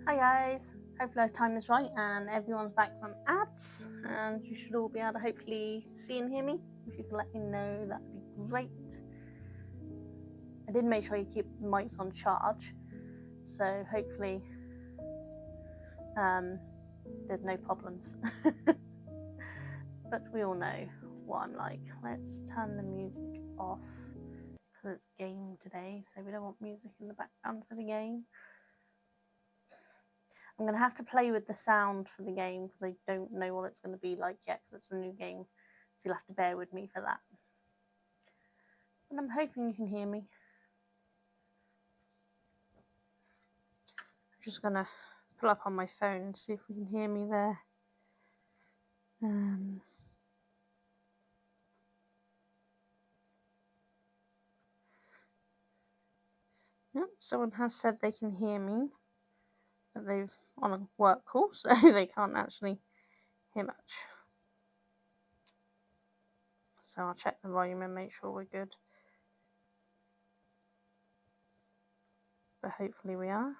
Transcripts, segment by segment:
Hi guys, hopefully our time is right and everyone's back from ads and you should all be able to hopefully see and hear me. If you can let me know, that'd be great. I did make sure you keep the mics on charge, so hopefully there's no problems. But we all know what I'm like. Let's turn the music off because it's game today, so we don't want music in the background for the game. I'm going to have to play with the sound for the game because I don't know what it's going to be like yet because it's a new game, so you'll have to bear with me for that. And I'm hoping you can hear me. I'm just going to pull up on my phone and see if we can hear me there. Yep, someone has said they can hear me, but they're on a work call, so they can't actually hear much. So I'll check the volume and make sure we're good. But hopefully we are.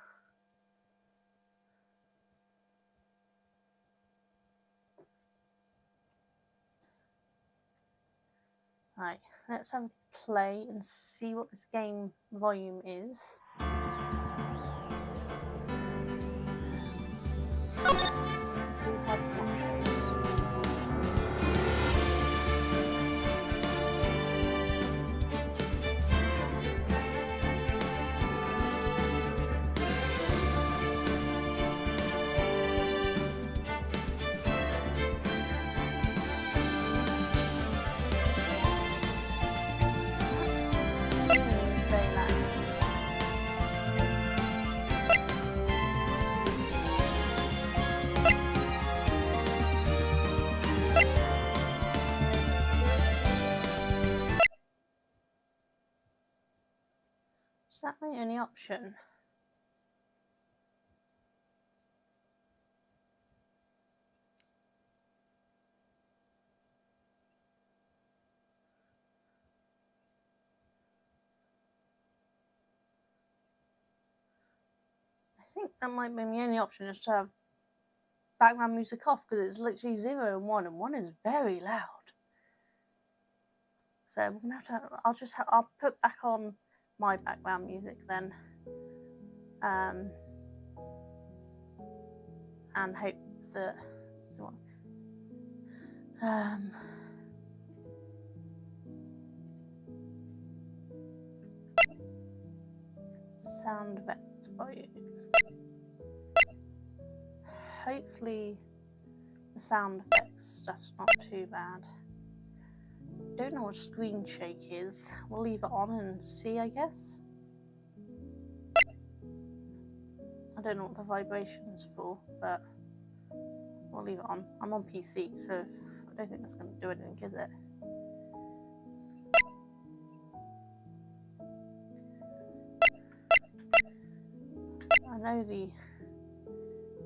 Right, let's have a play and see what this game volume is. Have some options. Is that my only option? I think that might be my only option, is to have background music off because it's literally 0 and 1, and 1 is very loud. So we're gonna have to. I'll put back on my background music then, and hope that sound effect volume. Hopefully the sound effects stuff's not too bad. Don't know what screen shake is. We'll leave it on and see, I guess. I don't know what the vibration's for, but we'll leave it on. I'm on PC, so I don't think that's going to do anything, is it? I know the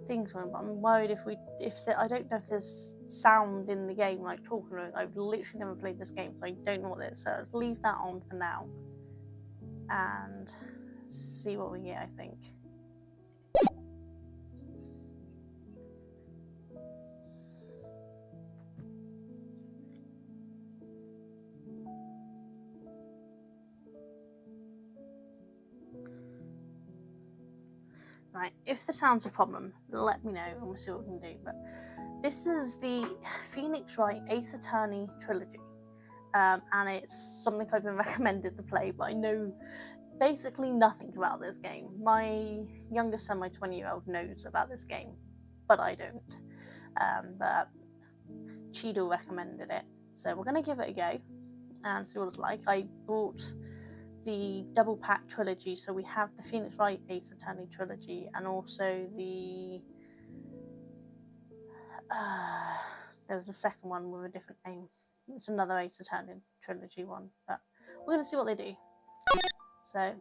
things on, but I'm worried I don't know if there's sound in the game, like talking. I've literally never played this game, so I don't know what it is. So let's leave that on for now and see what we get, I think. Right, if the sound's a problem, let me know and we'll see what we can do. But this is the Pheonix Wright 8th Attorney trilogy, and it's something I've been recommended to play, but I know basically nothing about this game. My youngest son, my 20-year-old, knows about this game, but I don't. But Cheadle recommended it, so we're going to give it a go and see what it's like. I bought the double pack trilogy, so we have the Pheonix Wright Ace Attorney trilogy, and also the there was a second one with a different name. It's another Ace Attorney trilogy one, but we're going to see what they do. So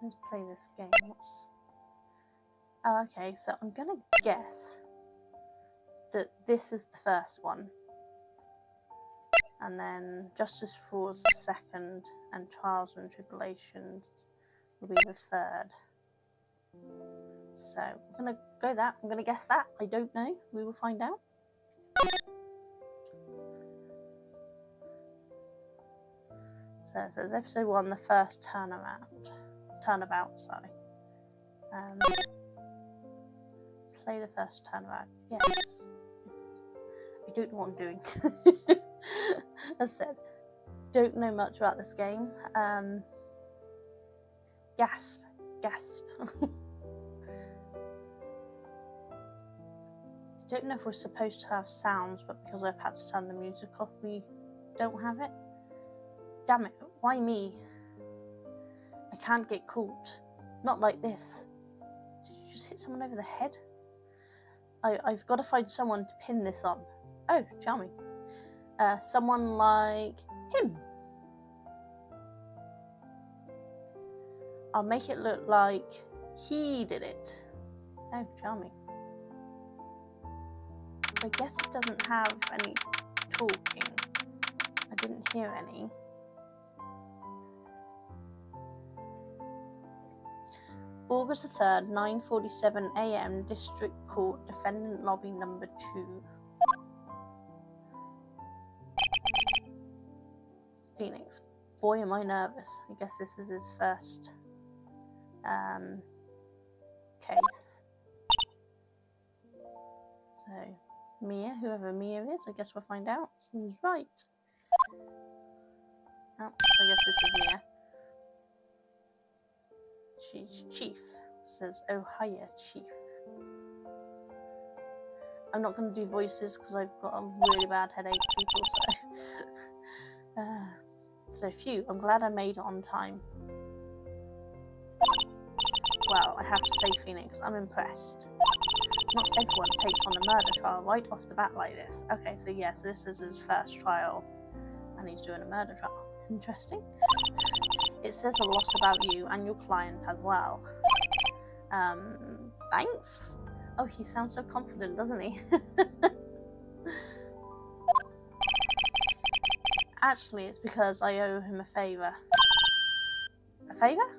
let's play this game. Oh, okay, so I'm going to guess that this is the first one, and then Justice for is the second, and Trials and Tribulations will be the third. So I'm going to go that. I'm going to guess that. I don't know. We will find out. So it says episode 1, the first turnabout, sorry. Play the first turnabout. Yes. I don't know what I'm doing. As I said, don't know much about this game. Gasp. I don't know if we're supposed to have sounds, but because I've had to turn the music off, we don't have it. Damn it, why me? I can't get caught. Not like this. Did you just hit someone over the head? I've got to find someone to pin this on. Oh, charming. Someone like him. I'll make it look like he did it. Oh, charming. I guess it doesn't have any talking. I didn't hear any. August the 3rd, 9:47 AM, District Court, Defendant Lobby number 2. Pheonix. Boy, am I nervous. I guess this is his first case. So, Mia, whoever Mia is, I guess we'll find out. Seems right. Oh, I guess this is Mia. She's Chief. Says, oh, hiya, Chief. I'm not going to do voices because I've got a really bad headache, people. So phew, I'm glad I made it on time. Well, I have to say, Pheonix, I'm impressed. Not everyone takes on a murder trial right off the bat like this. Okay, so yes, this is his first trial, and he's doing a murder trial. Interesting. It says a lot about you and your client as well. Thanks? Oh, he sounds so confident, doesn't he? Actually, it's because I owe him a favour. A favour?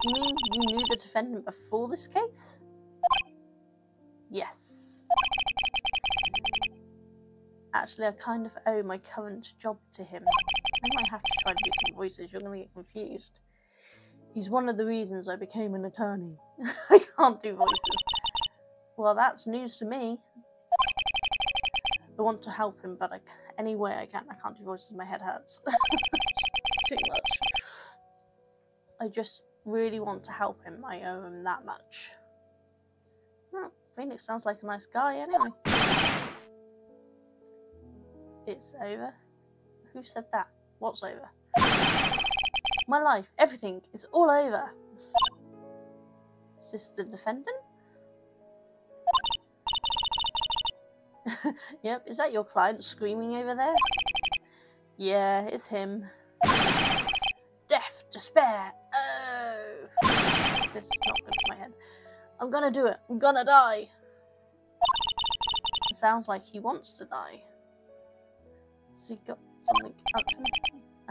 You mean you knew the defendant before this case? Yes. Actually, I kind of owe my current job to him. I might have to try to do some voices, you're going to get confused. He's one of the reasons I became an attorney. I can't do voices. Well, that's news to me. I want to help him, but any way I can. I can't do voices, my head hurts. Too much. I just really want to help him. I owe him that much. Oh, Pheonix sounds like a nice guy anyway. It's over. Who said that? What's over? My life, everything is all over. Is this the defendant? Yep, is that your client screaming over there? Yeah, it's him. Death, despair, oh! This is not good for my head. I'm gonna do it. I'm gonna die. It sounds like he wants to die. Has he got something up to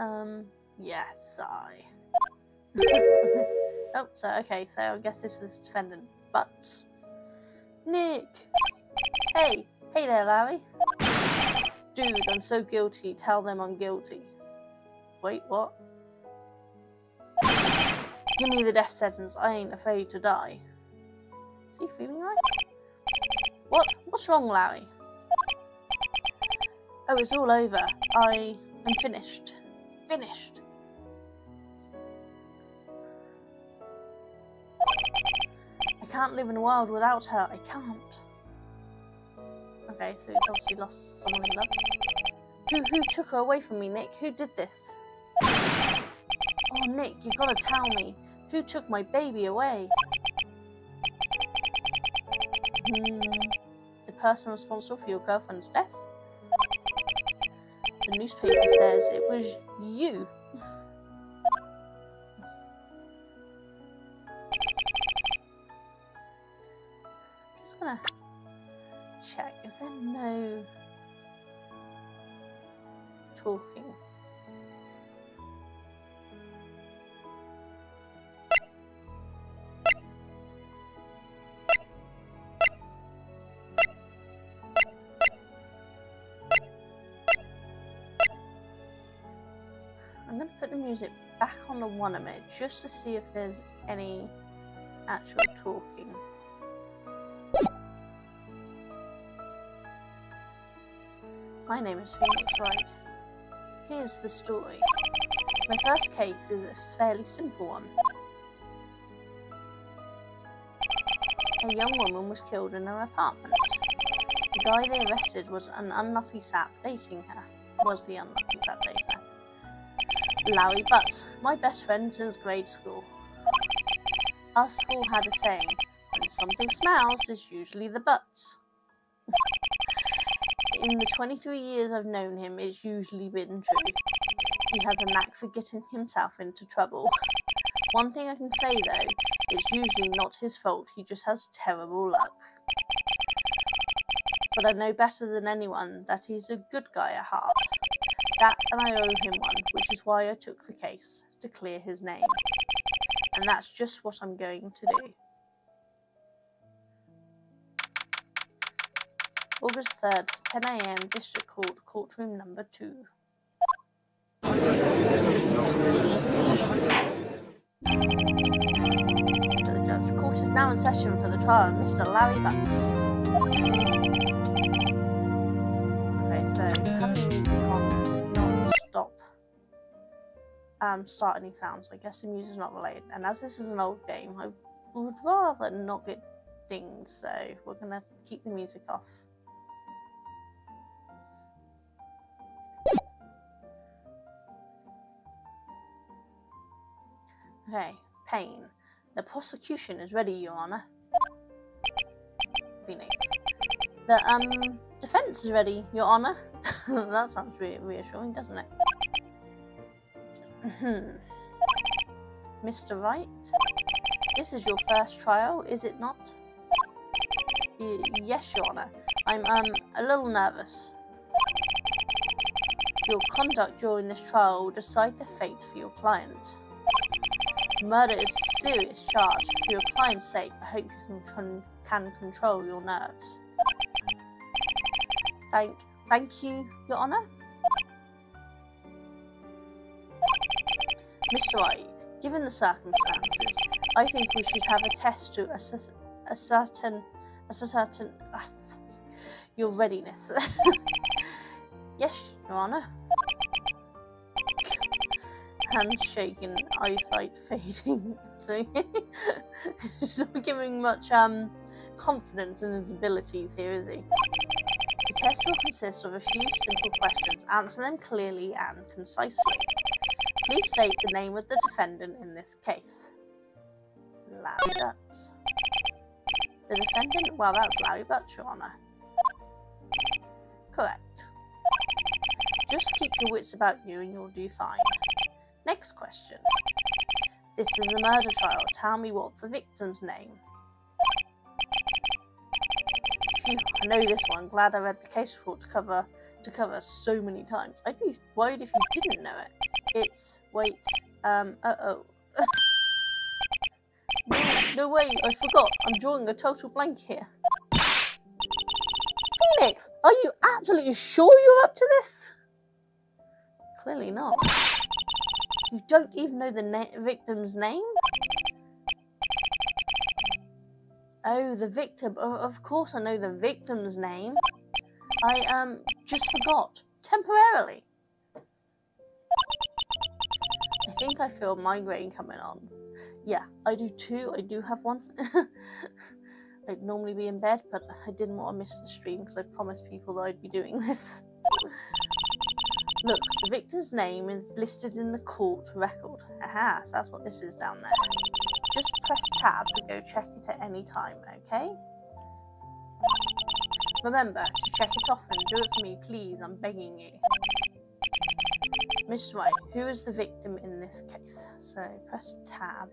him? Yes, Oh, so, okay, so I guess this is the defendant. But Nick! Hey! Hey there, Larry! Dude, I'm so guilty. Tell them I'm guilty. Wait, what? Give me the death sentence. I ain't afraid to die. Is he feeling right? What? What's wrong, Larry? Oh, it's all over. I am finished. Finished. I can't live in a world without her. I can't. Okay, so he's obviously lost someone he loves. Who took her away from me, Nick? Who did this? Oh, Nick, you gotta tell me. Who took my baby away? The person responsible for your girlfriend's death? The newspaper says it was you. I'm just gonna check. Is there no talking? I'm going to put the music back on the 1 a minute just to see if there's any actual talking. My name is Pheonix, Wright. Here's the story. My first case is a fairly simple one. A young woman was killed in her apartment. The guy they arrested was an unlucky sap dating her. Larry Butt, my best friend since grade school. Our school had a saying, when something smells, it's usually the butts. In the 23 years I've known him, it's usually been true. He has a knack for getting himself into trouble. One thing I can say though, it's usually not his fault, he just has terrible luck. But I know better than anyone that he's a good guy at heart. That and I owe him one, which is why I took the case, to clear his name. And that's just what I'm going to do. August 3rd, 10 AM, District Court, Courtroom Number 2. The judge. Court is now in session for the trial of Mr. Larry Butts. Okay, so have the music on, not stop. Start any sounds. I guess the music is not related. And as this is an old game, I would rather not get dinged, so we're gonna keep the music off. Okay, Payne. The prosecution is ready, Your Honor. Pheonix. The defense is ready, Your Honor. That sounds reassuring, doesn't it? Mr. Wright, this is your first trial, is it not? Yes, Your Honor. I'm a little nervous. Your conduct during this trial will decide the fate for your client. Murder is a serious charge. For your client's sake, I hope you can control your nerves. Thank you, Your Honor. Mr. Wright, given the circumstances, I think we should have a test to ascertain your readiness. Yes, Your Honor. Handshaking, eyesight fading. So he's not giving much confidence in his abilities here, is he? The test will consist of a few simple questions. Answer them clearly and concisely. Please state the name of the defendant in this case. Larry Butts. The defendant? Well, that's Larry Butts, Your Honor. Correct. Just keep your wits about you and you'll do fine. Next question. This is a murder trial. Tell me what's the victim's name. Phew, I know this one. Glad I read the case report to cover so many times. I'd be worried if you didn't know it. It's No way, I forgot. I'm drawing a total blank here. Pheonix, are you absolutely sure you're up to this? Clearly not. You don't even know the victim's name? Oh, the victim. Of course I know the victim's name. I just forgot. Temporarily. I think I feel migraine coming on. Yeah, I do too. I do have one. I'd normally be in bed, but I didn't want to miss the stream because I'd promised people that I'd be doing this. Look, the victor's name is listed in the court record. Aha, so that's what this is down there. Just press tab to go check it at any time, okay? Remember to check it often. Do it for me, please. I'm begging you. Miss Wright, who is the victim in this case? So press tab.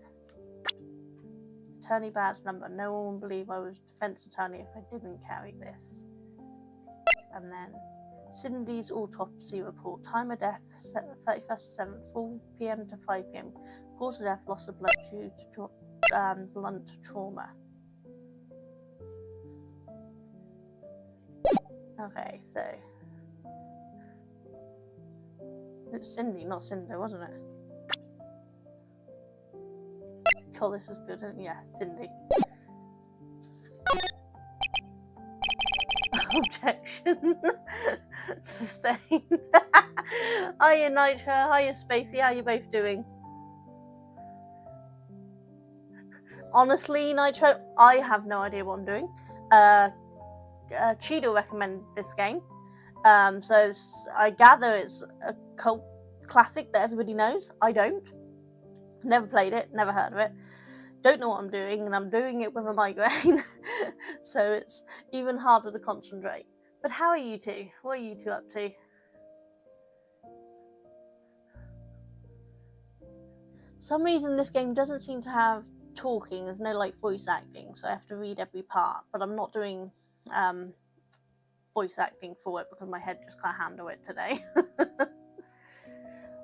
Attorney badge number. No one will believe I was defense attorney if I didn't carry this. And then Cindy's autopsy report. Time of death, 31st 7th, 4 p.m. to 5 p.m. Cause of death, loss of blood due to blunt trauma. Okay, so it's Cindy, not Cinder, wasn't it? Oh, this is good, isn't it? Yeah, Cindy. Objection. Sustained. Hiya Nitro, hiya Spacey, how you both doing? Honestly, Nitro, I have no idea what I'm doing. Cheeto recommended this game. So I gather it's a cult classic that everybody knows. I don't. Never played it, never heard of it. Don't know what I'm doing, and I'm doing it with a migraine. So it's even harder to concentrate. But how are you two? What are you two up to? For some reason this game doesn't seem to have talking. There's no like voice acting, so I have to read every part. But I'm not doing voice acting for it because my head just can't handle it today.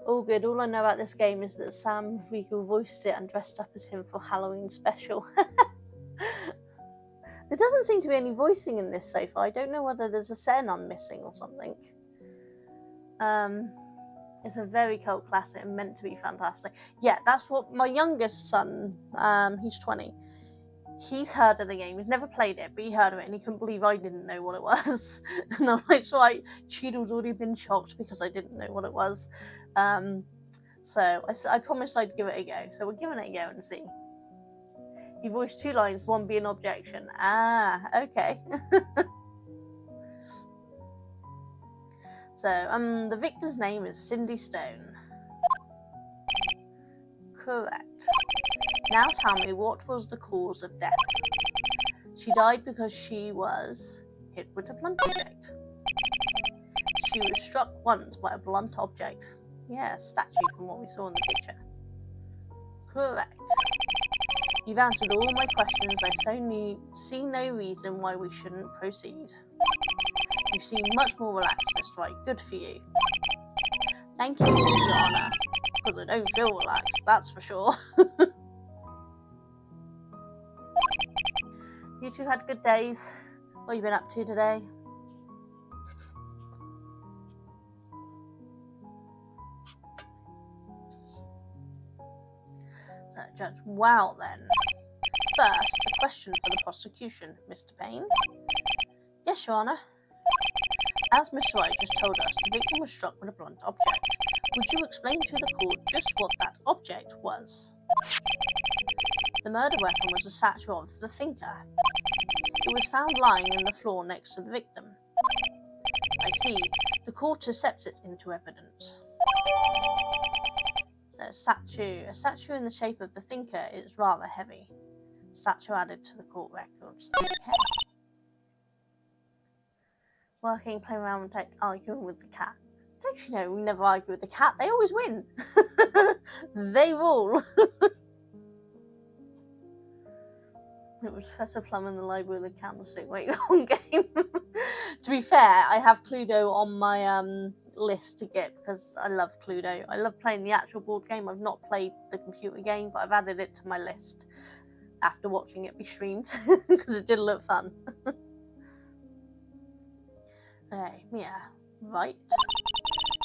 All good. All I know about this game is that Sam Riegel voiced it and dressed up as him for Halloween special. There doesn't seem to be any voicing in this so far. I don't know whether there's a scene I'm missing or something. It's a very cult classic and meant to be fantastic. Yeah, that's what my youngest son, he's 20. He's heard of the game. He's never played it, but he heard of it and he couldn't believe I didn't know what it was. And I'm like, so Cheadle's already been shocked because I didn't know what it was. So I promised I'd give it a go. So we're giving it a go and see. He voiced 2 lines, one being objection. Ah, okay. So, the victor's name is Cindy Stone. Correct. Now tell me, what was the cause of death? She died because she was hit with a blunt object. She was struck once by a blunt object. Yeah, a statue from what we saw in the picture. Correct. You've answered all my questions. I see no reason why we shouldn't proceed. You seem much more relaxed, Mr. Wright. Good for you. Thank you, Your Honour. Because I don't feel relaxed, that's for sure. You two had good days. What have you been up to today? So, Judge, wow then. First, a question for the prosecution, Mr. Payne. Yes, Your Honour. As Miss Wright just told us, the victim was struck with a blunt object. Would you explain to the court just what that object was? The murder weapon was a statue of the thinker. It was found lying in the floor next to the victim. I see. The court accepts it into evidence. So a statue in the shape of the thinker is rather heavy. Statue added to the court records. Okay. Working, playing around with arguing with the cat. Don't you know we never argue with the cat? They always win. They rule. It was Professor Plum in the library with a candlestick. Wait, wrong game. To be fair, I have Cluedo on my list to get because I love Cluedo. I love playing the actual board game. I've not played the computer game, but I've added it to my list after watching it be streamed because it did look fun. Okay, yeah, right.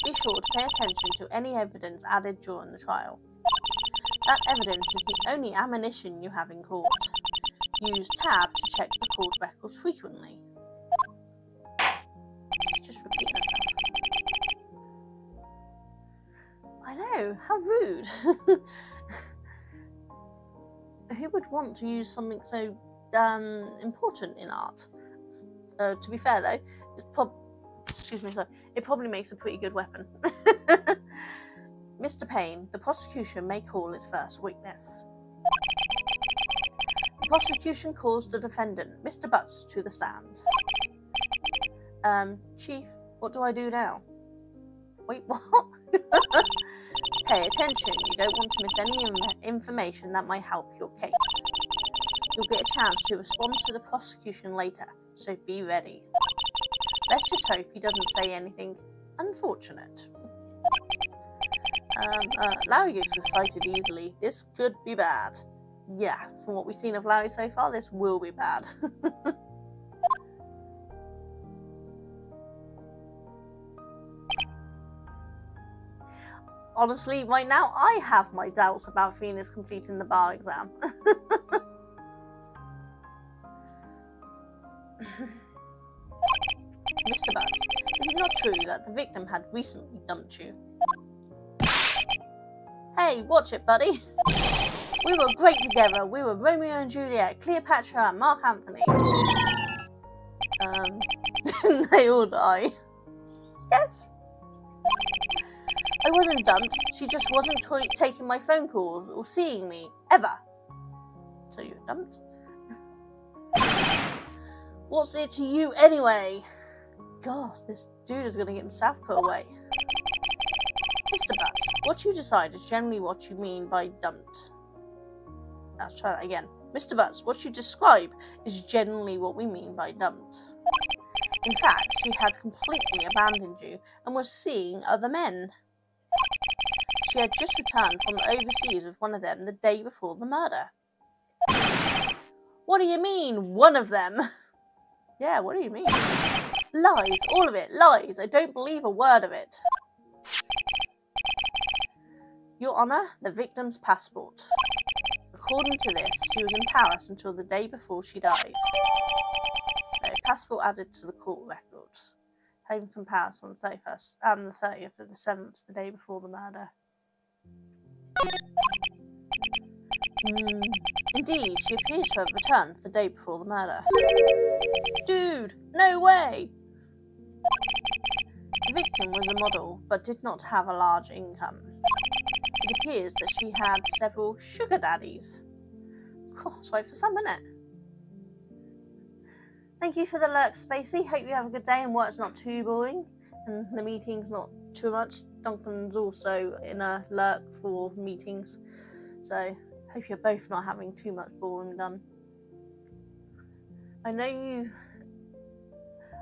Be sure to pay attention to any evidence added during the trial. That evidence is the only ammunition you have in court. Use tab to check the court records frequently. Just repeat myself. I know, how rude. Who would want to use something so important in art? To be fair though, it probably makes a pretty good weapon. Mr. Payne, the prosecution may call its first witness. The prosecution calls the defendant, Mr. Butts, to the stand. Chief, what do I do now? Wait, what? Pay attention, you don't want to miss any information that might help your case. You'll get a chance to respond to the prosecution later, so be ready. Let's just hope he doesn't say anything unfortunate. Larry gets excited easily. This could be bad. Yeah, from what we've seen of Larry so far, this will be bad. Honestly, right now, I have my doubts about Pheonix completing the bar exam. Mr. Butts, is it not true that the victim had recently dumped you? Hey, watch it, buddy. We were great together. We were Romeo and Juliet, Cleopatra and Mark Anthony. Didn't they all die? Yes. I wasn't dumped. She just wasn't taking my phone calls or seeing me, ever. So you were dumped? What's it to you anyway? God, this dude is going to get himself put away. Mr. Butts, what you decide is generally what you mean by dumped. Let's try that again. Mr. Butts, what you describe is generally what we mean by dumped. In fact, she had completely abandoned you and was seeing other men. She had just returned from overseas with one of them the day before the murder. What do you mean, one of them? Yeah, what do you mean? Lies, all of it, lies. I don't believe a word of it. Your Honour, the victim's passport. According to this, she was in Paris until the day before she died. No, passport added to the court records. Home from Paris on the 31st and the 30th of the 7th, the day before the murder. Indeed, she appears to have returned the day before the murder. Dude, no way! The victim was a model, but did not have a large income. It appears that she had several sugar daddies. God, sorry for some, innit? Thank you for the lurk, Spacey. Hope you have a good day and work's not too boring. And the meeting's not too much. Duncan's also in a lurk for meetings. So, hope you're both not having too much boring done.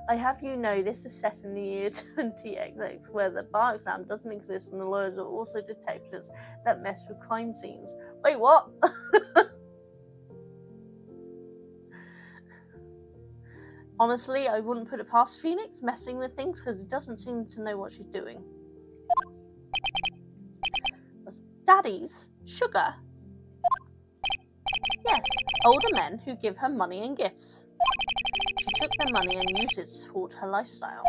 I have you know this is set in the year 20XX, where the bar exam doesn't exist and the lawyers are also detectives that mess with crime scenes. Wait, what? Honestly, I wouldn't put it past Pheonix messing with things because he doesn't seem to know what she's doing. Daddies? Sugar? Yes, older men who give her money and gifts. She took their money and used it to support her lifestyle.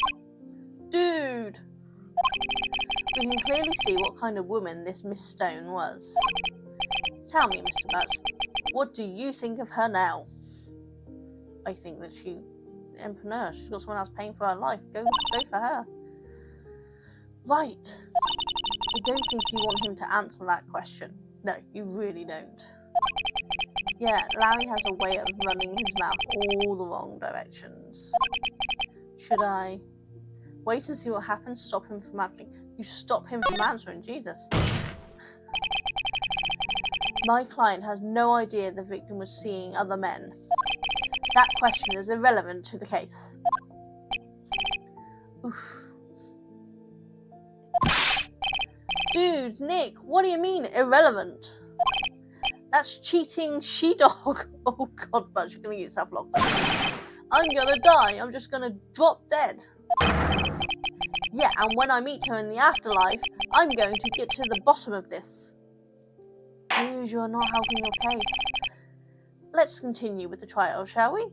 Dude! We can clearly see what kind of woman this Miss Stone was. Tell me, Mr. Butts, what do you think of her now? I think that she's an entrepreneur. She's got someone else paying for her life. Go for her. Right. I don't think you want him to answer that question. No, you really don't. Yeah, Larry has a way of running his mouth all the wrong directions. Should I wait and see what happens? Stop him from answering. You stop him from answering, Jesus. My client has no idea the victim was seeing other men. That question is irrelevant to the case. Oof. Dude, Nick, what do you mean irrelevant? That's cheating she-dog. Oh god, but you're gonna get yourself locked up. I'm gonna die. I'm just gonna drop dead. Yeah, and when I meet her in the afterlife, I'm going to get to the bottom of this. Dude, you're not helping your case. let's continue with the trial, shall we?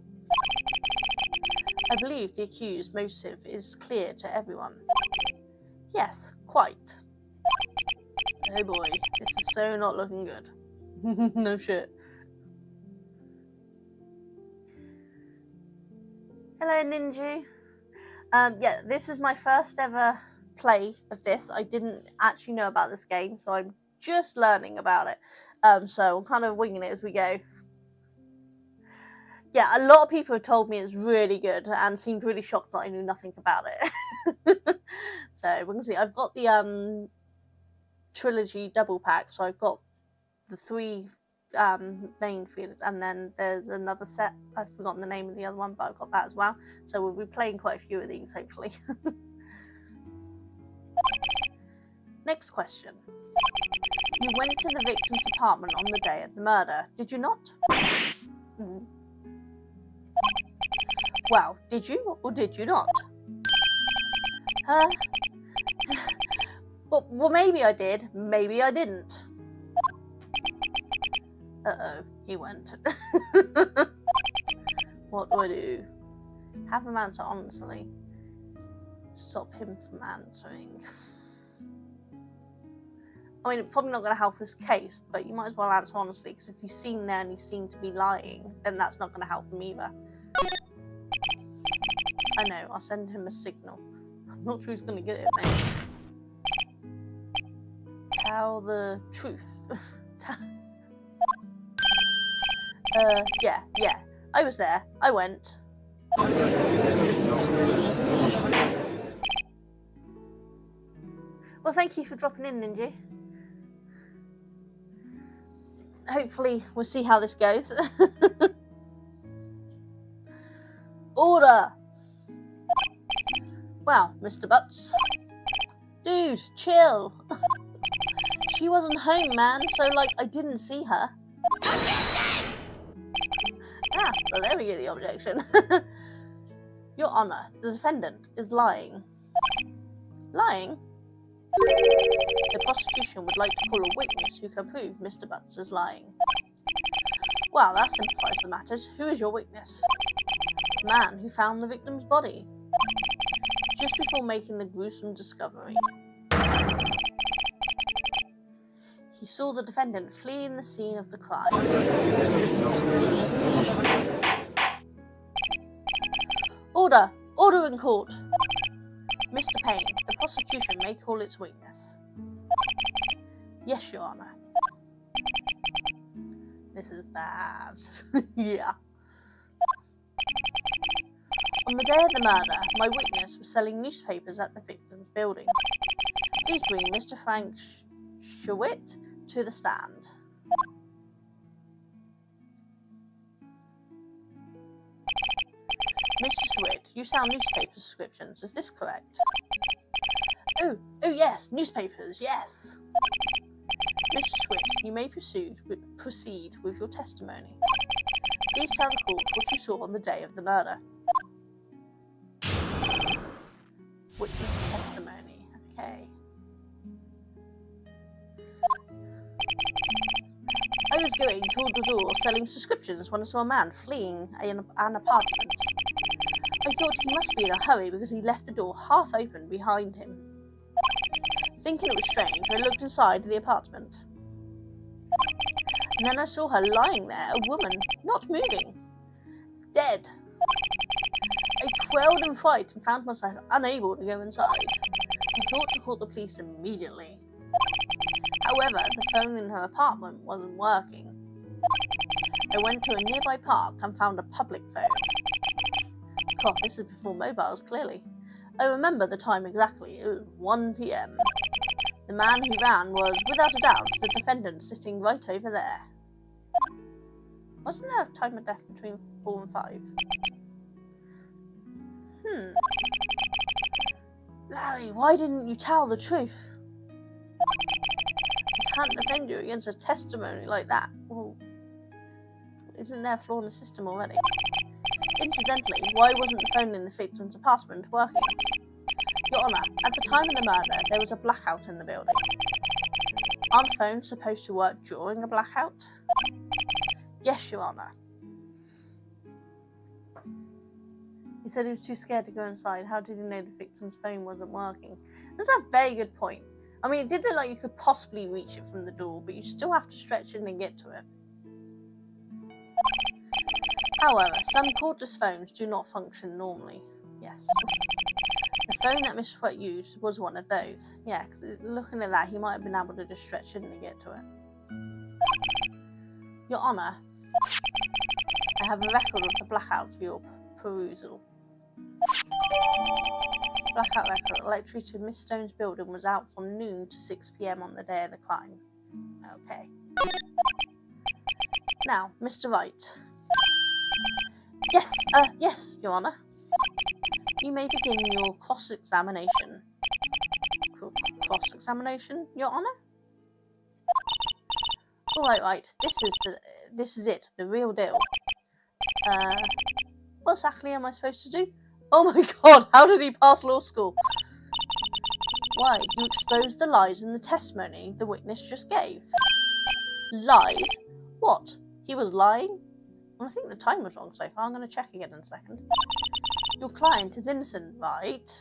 I believe the accused's motive is clear to everyone. Yes, quite. Oh boy, this is so not looking good. No shit. Hello, Ninja. Yeah, this is my first ever play of this. I didn't actually know about this game, so I'm just learning about it. So I'm kind of winging it as we go. Yeah, a lot of people have told me it's really good and seemed really shocked that I knew nothing about it. So we're gonna see. I've got the trilogy double pack, so I've got the 3 main Pheonix, and then there's another set. I've forgotten the name of the other one, but I've got that as well. So we'll be playing quite a few of these, hopefully. Next question. You went to the victim's apartment on the day of the murder, did you not? Well, did you or did you not? Well, maybe I did, maybe I didn't. Uh-oh, he went. What do I do? Have him answer honestly. Stop him from answering. I mean, it's probably not going to help his case, but you might as well answer honestly, because if he's seen there and he seemed to be lying, then that's not going to help him either. I know, I'll send him a signal. I'm not sure he's going to get it, mate. Tell the truth. Yeah. I was there. I went. Well, thank you for dropping in, Ninja. Hopefully, we'll see how this goes. Order! Wow, Mr. Butts. Dude, chill. She wasn't home, man, so, I didn't see her. Ah, well, there we go, the objection. Your Honour, the defendant is lying. Lying? The prosecution would like to call a witness who can prove Mr. Butts is lying. Well, that simplifies the matters. Who is your witness? The man who found the victim's body. Just before making the gruesome discovery. He saw the defendant fleeing the scene of the crime. Order! Order in court! Mr. Payne, the prosecution may call its witness. Yes, Your Honour. This is bad. Yeah. On the day of the murder, my witness was selling newspapers at the victim's building. Please bring Mr. Frank Sherwitt to the stand. Mr. Sherwitt, you sell newspaper subscriptions, is this correct? Oh yes, newspapers, yes. Mr. Sherwitt, you may proceed with your testimony. Please tell the court what you saw on the day of the murder. Witness testimony, okay. I was going door to door selling subscriptions when I saw a man fleeing an apartment. I thought he must be in a hurry because he left the door half open behind him. Thinking it was strange, I looked inside the apartment. And then I saw her lying there, a woman, not moving, dead. I quailed in fright and found myself unable to go inside. I thought to call the police immediately. However, the phone in her apartment wasn't working. I went to a nearby park and found a public phone. God, this is before mobiles, clearly. I remember the time exactly. It was 1 p.m. The man who ran was, without a doubt, the defendant sitting right over there. Wasn't there a time of death between 4 and 5? Larry, why didn't you tell the truth? I can't defend you against a testimony like that. Well, isn't there a flaw in the system already? Incidentally, why wasn't the phone in the victim's apartment working? Your Honour, at the time of the murder, there was a blackout in the building. Aren't phones supposed to work during a blackout? Yes, Your Honour. said he was too scared to go inside. How did he know the victim's phone wasn't working? That's a very good point. I mean, it did look like you could possibly reach it from the door, but you still have to stretch in and get to it. However, some cordless phones do not function normally. Yes. The phone that Mr. Wright used was one of those. Yeah, because looking at that, he might have been able to just stretch in and get to it. Your Honour, I have a record of the blackout for your perusal. Blackout record. Electricity to Miss Stone's building was out from noon to 6 PM on the day of the crime. Okay. Now, Mr. Wright. Yes, Your Honour. You may begin your cross-examination. Cross-examination, Your Honour? Alright, right. This is it. The real deal. What exactly am I supposed to do? Oh my god, how did he pass law school? Why, you exposed the lies in the testimony the witness just gave. Lies? What? He was lying? Well, I think the time was wrong so far. I'm going to check again in a second. Your client is innocent, right?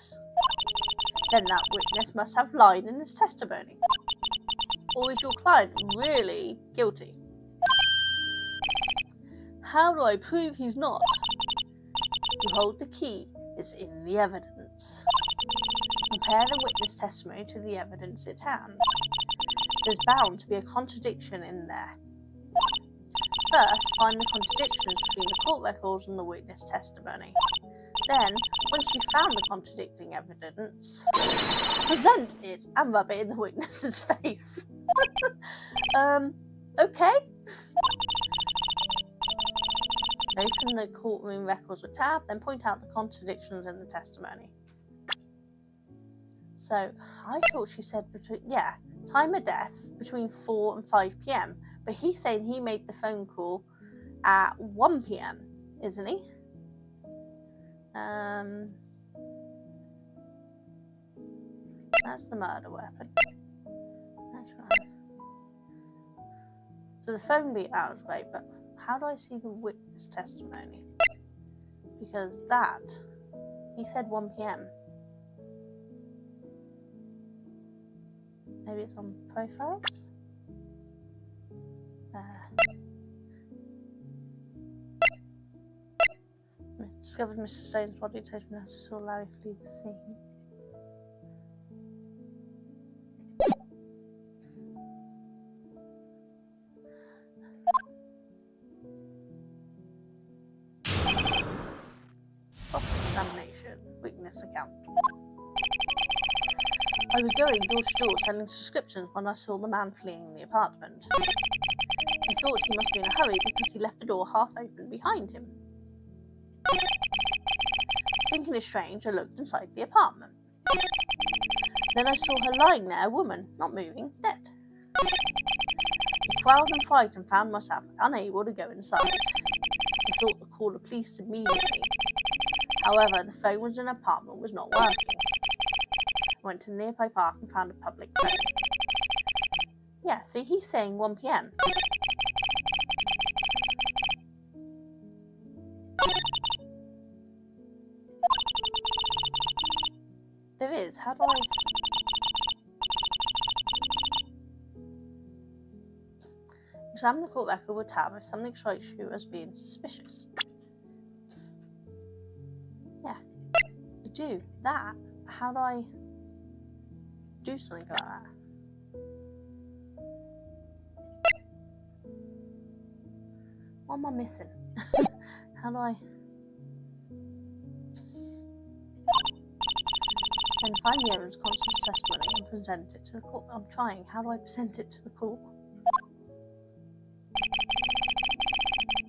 Then that witness must have lied in his testimony. Or is your client really guilty? How do I prove he's not? You hold the key. It's in the evidence. Compare the witness testimony to the evidence at hand. There's bound to be a contradiction in there. First, find the contradictions between the court records and the witness testimony. Then, once you've found the contradicting evidence, present it and rub it in the witness's face. Okay. Open the courtroom records with tab, then point out the contradictions in the testimony. So, I thought she said time of death between 4 and 5 PM. But he's saying he made the phone call at 1 PM, isn't he? That's the murder weapon. That's right. So the phone beat out is great, but how do I see the witness testimony? Because he said 1 PM. Maybe it's on profiles? Discovered Mr. Stone's body, told nurse saw Larry flee the scene. Cross-examination, witness account. I was going door to door selling subscriptions when I saw the man fleeing the apartment. I thought he must be in a hurry because he left the door half open behind him. Thinking it strange, I looked inside the apartment. Then I saw her lying there, a woman, not moving, dead. I quailed and frightened and found myself unable to go inside. I thought to call the police immediately. However, the phone in the apartment was not working. I went to the nearby park and found a public phone. Yeah, see, he's saying 1 PM. There is. How do I... Examine the court record with tab if something strikes you as being suspicious. Yeah, I do. That. How do I do something about that? What am I missing? How do I... Then find the evidence, conscious testimony and present it to the court. I'm trying. How do I present it to the court?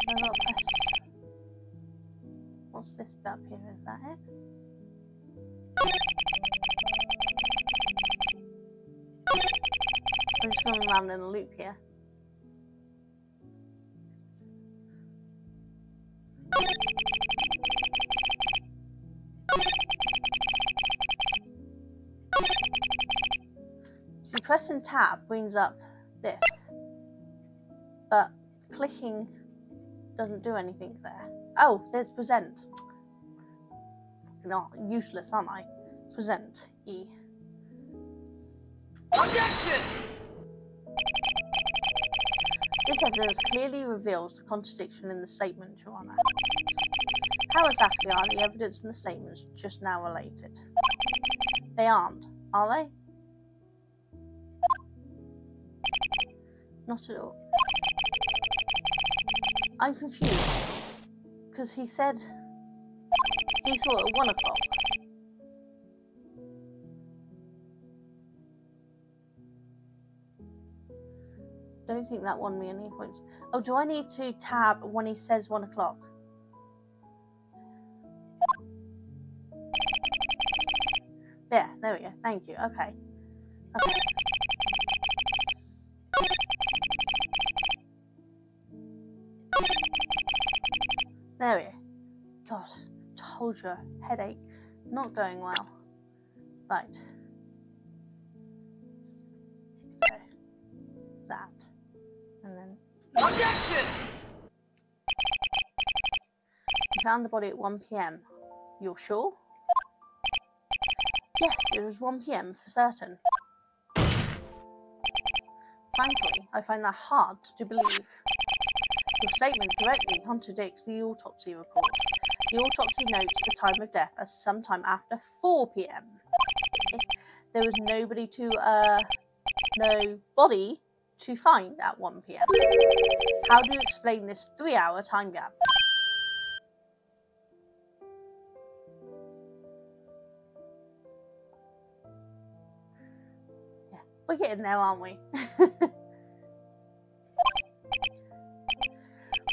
I gotta press... What's this bit up here? Is that it? I'm just going around in a loop here. See, pressing tab brings up this, but clicking doesn't do anything there. Oh, there's present. useless, aren't I? Present E. Objection! This evidence clearly reveals the contradiction in the statement, Your Honour. How exactly are the evidence and the statements just now related? They aren't, are they? Not at all. I'm confused, because he said he saw it at 1 o'clock. Don't think that won me any points. Oh, do I need to tab when he says 1 o'clock? Yeah, there we go. Thank you. Okay. Okay. There we go. God, told you. Headache. Not going well. Right. So, that. And then... Objection! You found the body at 1 p.m. You're sure? Yes, it was 1 p.m. for certain. Frankly, I find that hard to believe. Your statement directly contradicts the autopsy report. The autopsy notes the time of death as sometime after 4 p.m. There was no body to find at 1 p.m. How do you explain this 3-hour time gap? Yeah, we're getting there, aren't we?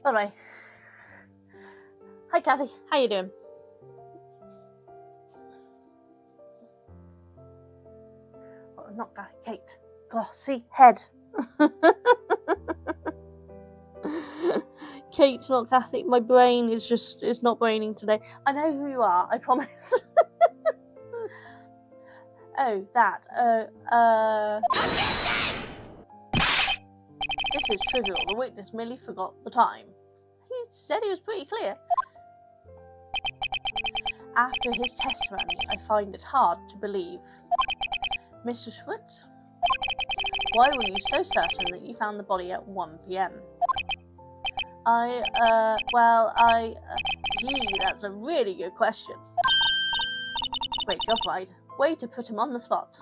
By the way, hi Kathy, how you doing? Oh, not Kathy, Kate. God, see, head. Kate, not Kathy. My brain is it's not braining today. I know who you are, I promise. Oh, that. This is trivial. The witness merely forgot the time. He said he was pretty clear. After his testimony, I find it hard to believe. Mr. Schwartz, why were you so certain that you found the body at 1 p.m.? Gee, that's a really good question. Great job, Wright. Way to put him on the spot.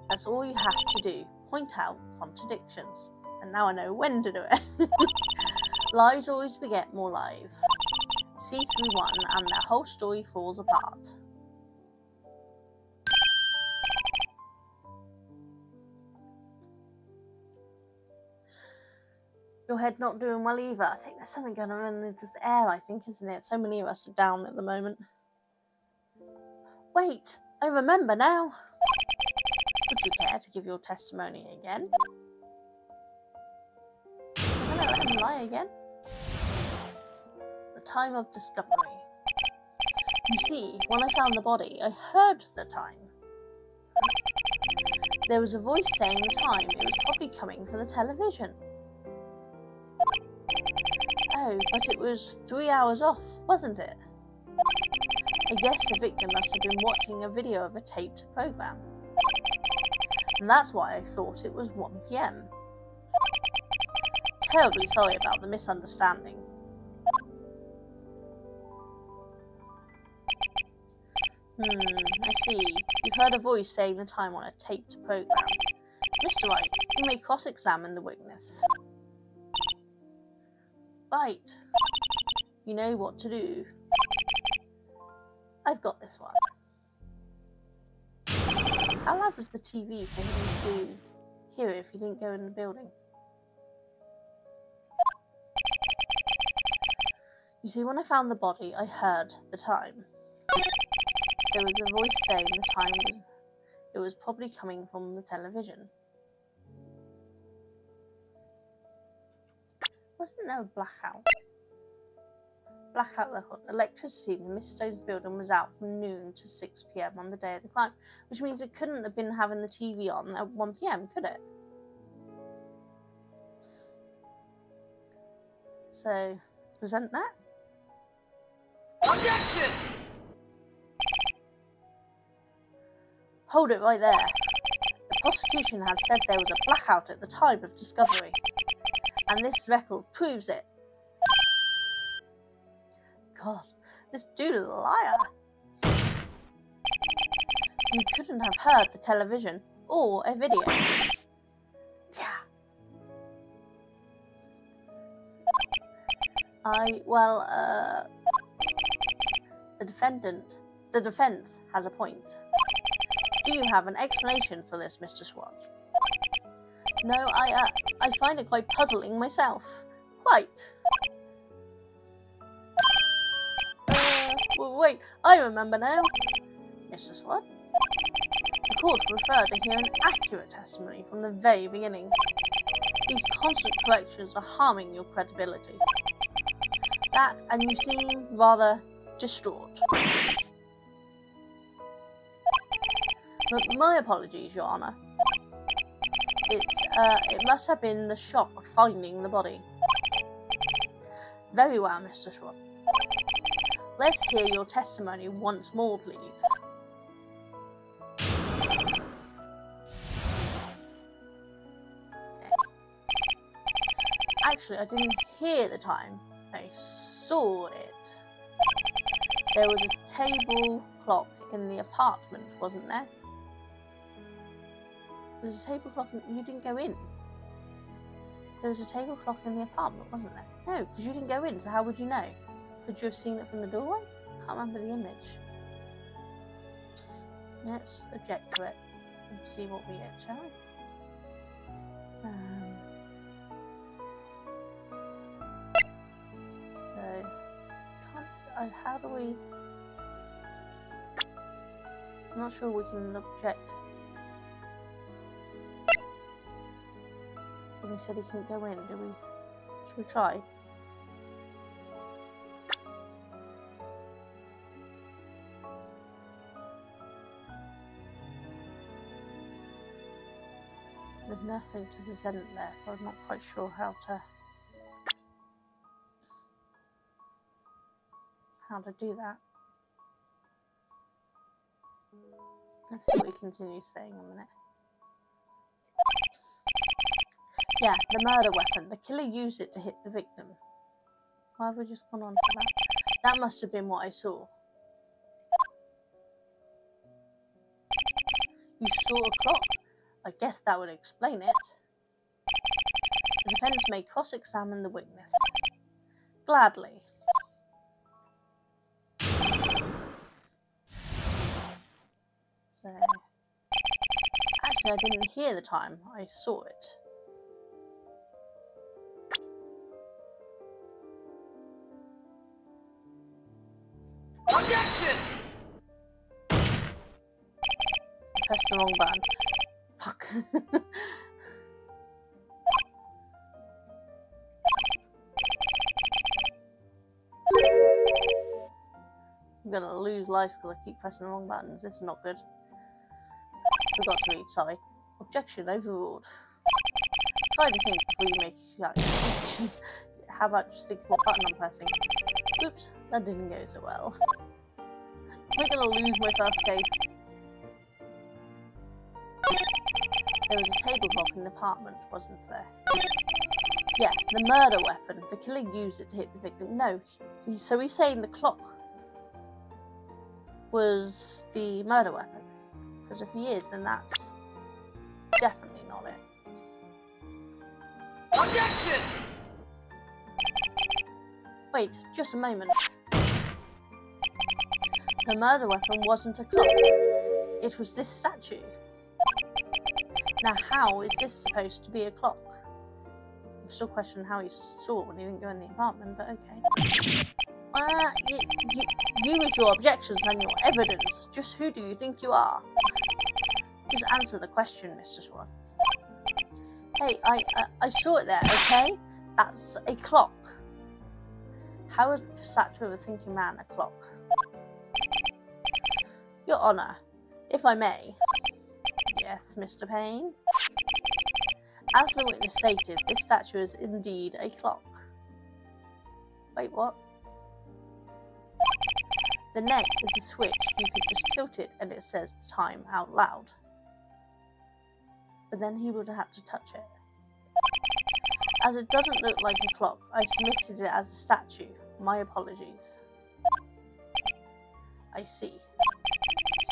That's all you have to do. Point out contradictions. And now I know when to do it. Lies always beget more lies. See through one and the whole story falls apart. Your head not doing well either. I think there's something going on in this air, I think, isn't it? So many of us are down at the moment. Wait, I remember now. Would you care to give your testimony again? Can I let him lie again? The time of discovery. You see, when I found the body, I heard the time. There was a voice saying the time. It was probably coming from the television. Oh, but it was 3 hours off, wasn't it? I guess the victim must have been watching a video of a taped program. And that's why I thought it was 1 p.m. Terribly sorry about the misunderstanding. I see. You heard a voice saying the time on a taped program. Mr. Wright, you may cross-examine the witness. Right. You know what to do. I've got this one. How loud was the TV for him to hear it if he didn't go in the building? You see, when I found the body, I heard the time. There was a voice saying the time it was probably coming from the television. Wasn't there a blackout? Blackout record. Electricity in Miss Stone's building was out from noon to 6 p.m. on the day of the crime, which means it couldn't have been having the TV on at 1 p.m, could it? So, present that. Objection! Hold it right there. The prosecution has said there was a blackout at the time of discovery, and this record proves it. God, this dude is a liar. You couldn't have heard the television or a video. Yeah. The defense has a point. Do you have an explanation for this, Mr. Swat? No, I find it quite puzzling myself. Quite. Wait, I remember now. Mr. Swat? The court preferred to hear an accurate testimony from the very beginning. These constant corrections are harming your credibility. That, and you seem rather distraught. My apologies, Your Honour. It must have been the shock of finding the body. Very well, Mr. Swat. Let's hear your testimony once more, please. Actually, I didn't hear the time. I saw it. There was a table clock in the apartment, wasn't there? There was a table clock you didn't go in. There was a table clock in the apartment, wasn't there? No, because you didn't go in, so how would you know? Could you have seen it from the doorway? Can't remember the image. Let's object to it and see what we get, shall we? How do we... I'm not sure we can object. When he said he couldn't go in, do we? Should we try? There's nothing to present there, so I'm not quite sure how to do that. Let's see what he continues saying a minute. Yeah, the murder weapon. The killer used it to hit the victim. Why have we just gone on to that? That must have been what I saw. You saw a clock? I guess that would explain it. The defense may cross-examine the witness. Gladly. So, actually, I didn't hear the time. I saw it. Objection! I pressed the wrong button. Fuck. I'm gonna lose life because I keep pressing the wrong buttons. This is not good. Forgot to read, sorry. Objection overruled. Try to think before you make that. How about just think what button I'm pressing? Oops, that didn't go so well. I'm gonna lose my first case. There was a table clock in the apartment, wasn't there? Yeah, the murder weapon. The killer used it to hit the victim. No, so he's saying the clock was the murder weapon. Because if he is, then that's definitely not it. Objection! Wait, just a moment. The murder weapon wasn't a clock. It was this statue. Now, how is this supposed to be a clock? I'm still questioning how he saw it when he didn't go in the apartment, but okay. You with your objections and your evidence, just who do you think you are? Just answer the question, Mr. Swan. Hey, I saw it there, okay? That's a clock. How is the statue of a thinking man a clock? Your Honour, if I may. Yes, Mr. Payne? As the witness stated, this statue is indeed a clock. Wait, what? The neck is a switch. You could just tilt it and it says the time out loud. But then he would have had to touch it. As it doesn't look like a clock, I submitted it as a statue. My apologies. I see.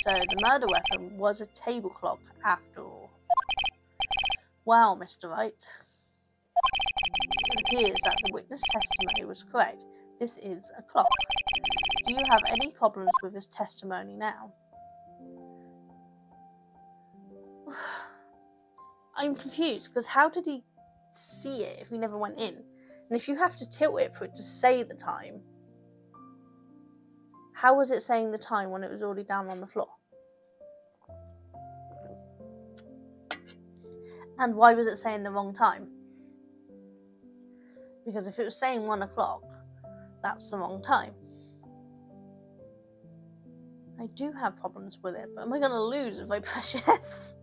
So the murder weapon was a table clock after all. Wow, Mr. Wright. It appears that the witness testimony was correct. This is a clock. Do you have any problems with his testimony now? I'm confused, because how did he see it if he never went in? And if you have to tilt it for it to say the time, how was it saying the time when it was already down on the floor? And why was it saying the wrong time? Because if it was saying 1 o'clock, that's the wrong time. I do have problems with it, but am I going to lose if I press yes?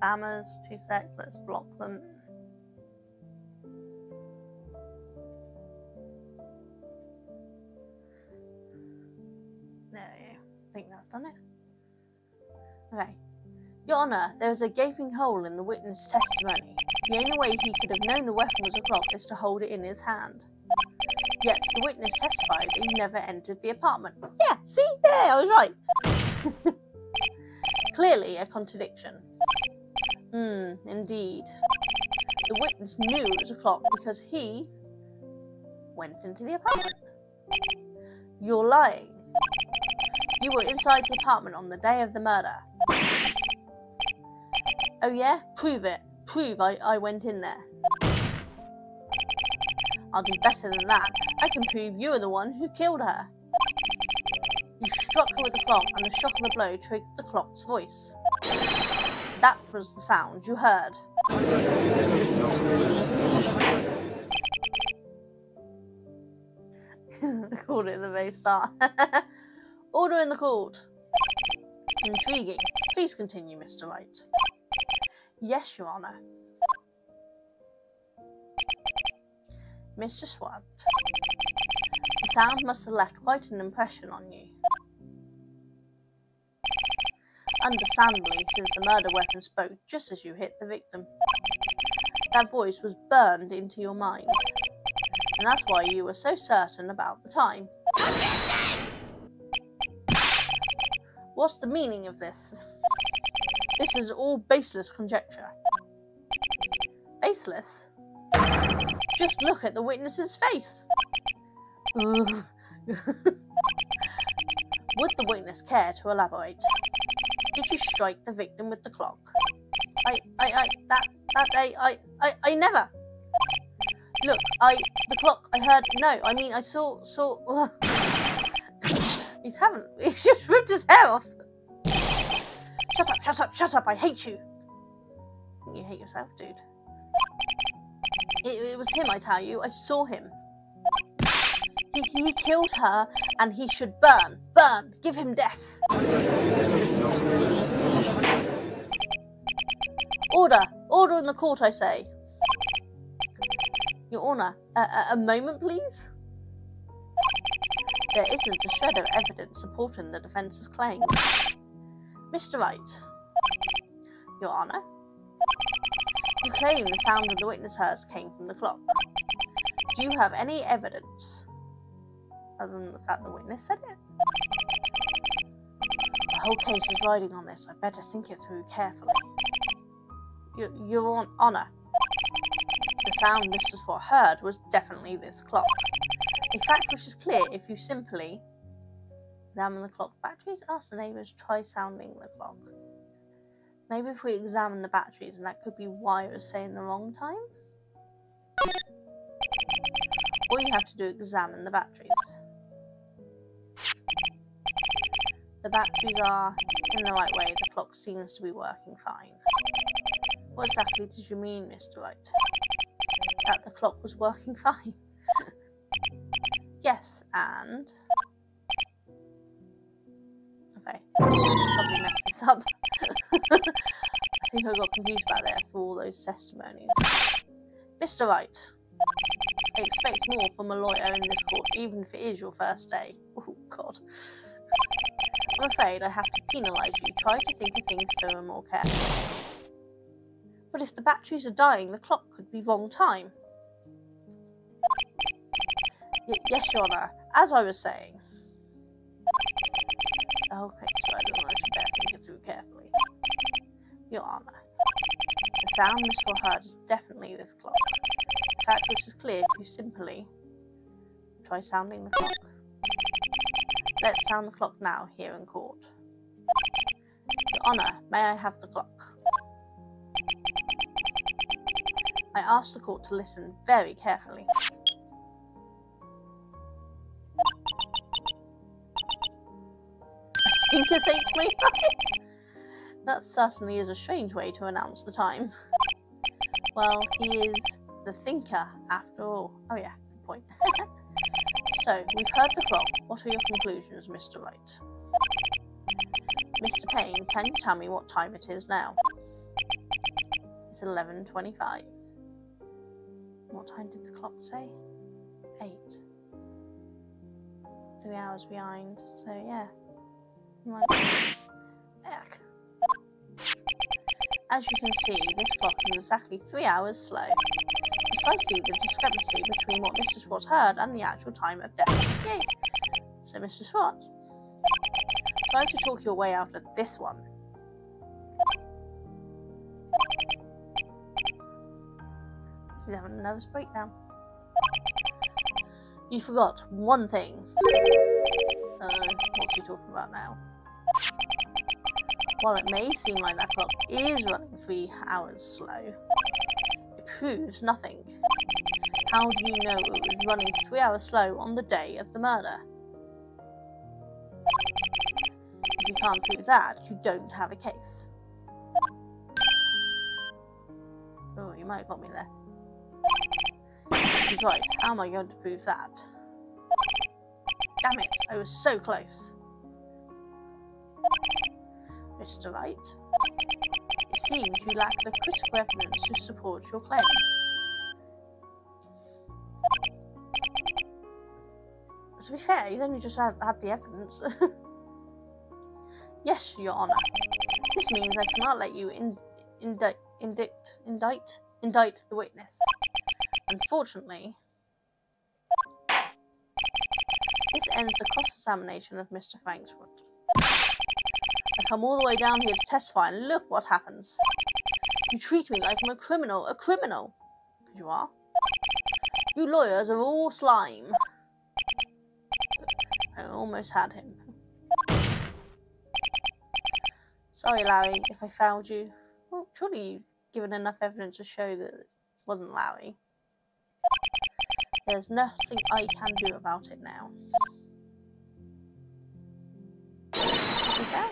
Spammers, 2 secs, let's block them. There you go. I think that's done it. Okay. Your Honour, there is a gaping hole in the witness testimony. The only way he could have known the weapon was a clock is to hold it in his hand. Yet the witness testified that he never entered the apartment. Yeah, see? There, I was right. Clearly a contradiction. Indeed. The witness knew it was a clock because he went into the apartment. You're lying. You were inside the apartment on the day of the murder. Oh yeah? Prove it. Prove I went in there. I'll do better than that. I can prove you are the one who killed her. You struck her with the clock, and the shock of the blow triggered the clock's voice. That was the sound you heard. I called it the very start. Order in the court. Intriguing. Please continue, Mr. Wright. Yes, Your Honour. Mr. Swart, the sound must have left quite an impression on you. Understandably, since the murder weapon spoke just as you hit the victim. That voice was burned into your mind, and that's why you were so certain about the time. What's the meaning of this? This is all baseless conjecture. Baseless? Just look at the witness's face. Would the witness care to elaborate? Did you strike the victim with the clock? That day, I never. Look, the clock, I heard, no, I mean, I saw, he's just ripped his hair off. Shut up, I hate you. You hate yourself, dude. It was him, I tell you, I saw him. He killed her, and he should burn, give him death. Order in the court, I say. Your Honour, a moment, please? There isn't a shred of evidence supporting the defence's claims. Mr. Wright. Your Honour? You claim the sound of the witness heard came from the clock. Do you have any evidence, other than the fact the witness said it? The whole case is riding on this. I better think it through carefully. Your Honour, the sound Mr. Swart heard was definitely this clock. A fact which is clear if you simply examine the clock batteries. Ask the neighbours, try sounding the clock. Maybe if we examine the batteries, and that could be why it was saying the wrong time. All you have to do is examine the batteries. The batteries are in the right way. The clock seems to be working fine. What exactly did you mean, Mr. Wright? That the clock was working fine? Yes, and... Okay, probably messed this up. I think I got confused back there for all those testimonies. Mr. Wright, I expect more from a lawyer in this court, even if it is your first day. Oh, God. I'm afraid I have to penalise you. Try to think of things through and more carefully. But if the batteries are dying, the clock could be wrong time. Yes, Your Honour. As I was saying. Okay, so I don't know. I should better think it through carefully. Your Honour, the sound Miss Watt heard is definitely this clock. In fact, which is clear if you simply try sounding the clock. Let's sound the clock now, here in court. Your Honour, may I have the clock? I ask the court to listen very carefully. I think it's 8:25. That certainly is a strange way to announce the time. Well, he is the thinker, after all. Oh yeah, good point. So, we've heard the clock. What are your conclusions, Mr. Wright? Mr. Payne, can you tell me what time it is now? It's 11:25. What time did the clock say? 8. 3 hours behind, so yeah. Heck. As you can see, this clock is exactly 3 hours slow. Precisely the discrepancy between what Mr. Swat heard and the actual time of death. Yay! So, Mr. Swat, try to talk your way out of this one. He's having a nervous breakdown. You forgot one thing. What's he talking about now? While it may seem like that clock is running 3 hours slow, it proves nothing. How do you know it was running 3 hours slow on the day of the murder? If you can't prove that, you don't have a case. Oh, you might have got me there. He's right. How am I going to prove that? Damn it, I was so close. Mr. Wright, it seems you lack the critical evidence to support your claim. To be fair, he's only just had the evidence. Yes, Your Honour. This means I cannot let you indict the witness. Unfortunately, this ends the cross-examination of Mr. Frankswood. I come all the way down here to testify, and look what happens. You treat me like I'm a criminal. A criminal! Because you are. You lawyers are all slime. I almost had him. Sorry, Larry, if I failed you. Well, surely you've given enough evidence to show that it wasn't Larry. There's nothing I can do about it now. Okay.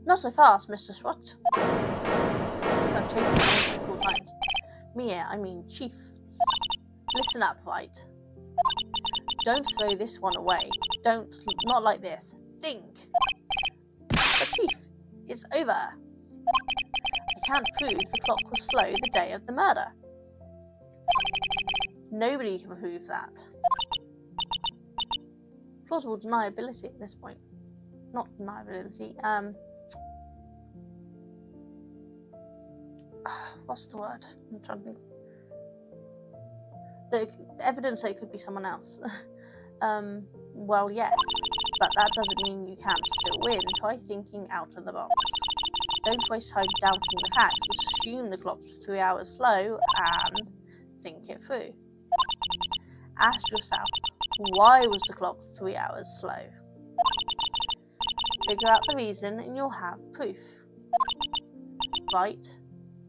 Not so fast, Mr. Swat. I've taken it 4 times. Mia, I mean Chief. Listen up, Wright. Don't throw this one away. Not like this. Think. But Chief, it's over. I can't prove the clock was slow the day of the murder. Nobody can prove that. Plausible deniability at this point. Not deniability, what's the word? I'm trying to think. The evidence that it could be someone else. Well, yes, but that doesn't mean you can't still win. Try thinking out of the box. Don't waste time doubting the facts. Assume the clock's 3 hours slow and think it through. Ask yourself, why was the clock 3 hours slow? Figure out the reason and you'll have proof. Right?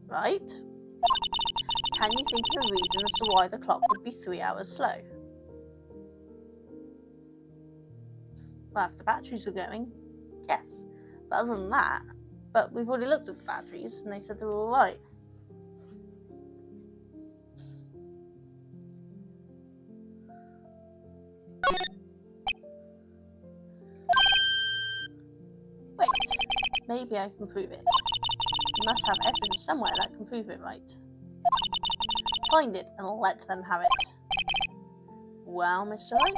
Right? Can you think of a reason as to why the clock would be 3 hours slow? Well, if the batteries were going, yes. But other than that, but we've already looked at the batteries and they said they were alright. Wait, Maybe I can prove it. You must have evidence somewhere that can prove it, right? Find it and let them have it. Well, Mr. Wright,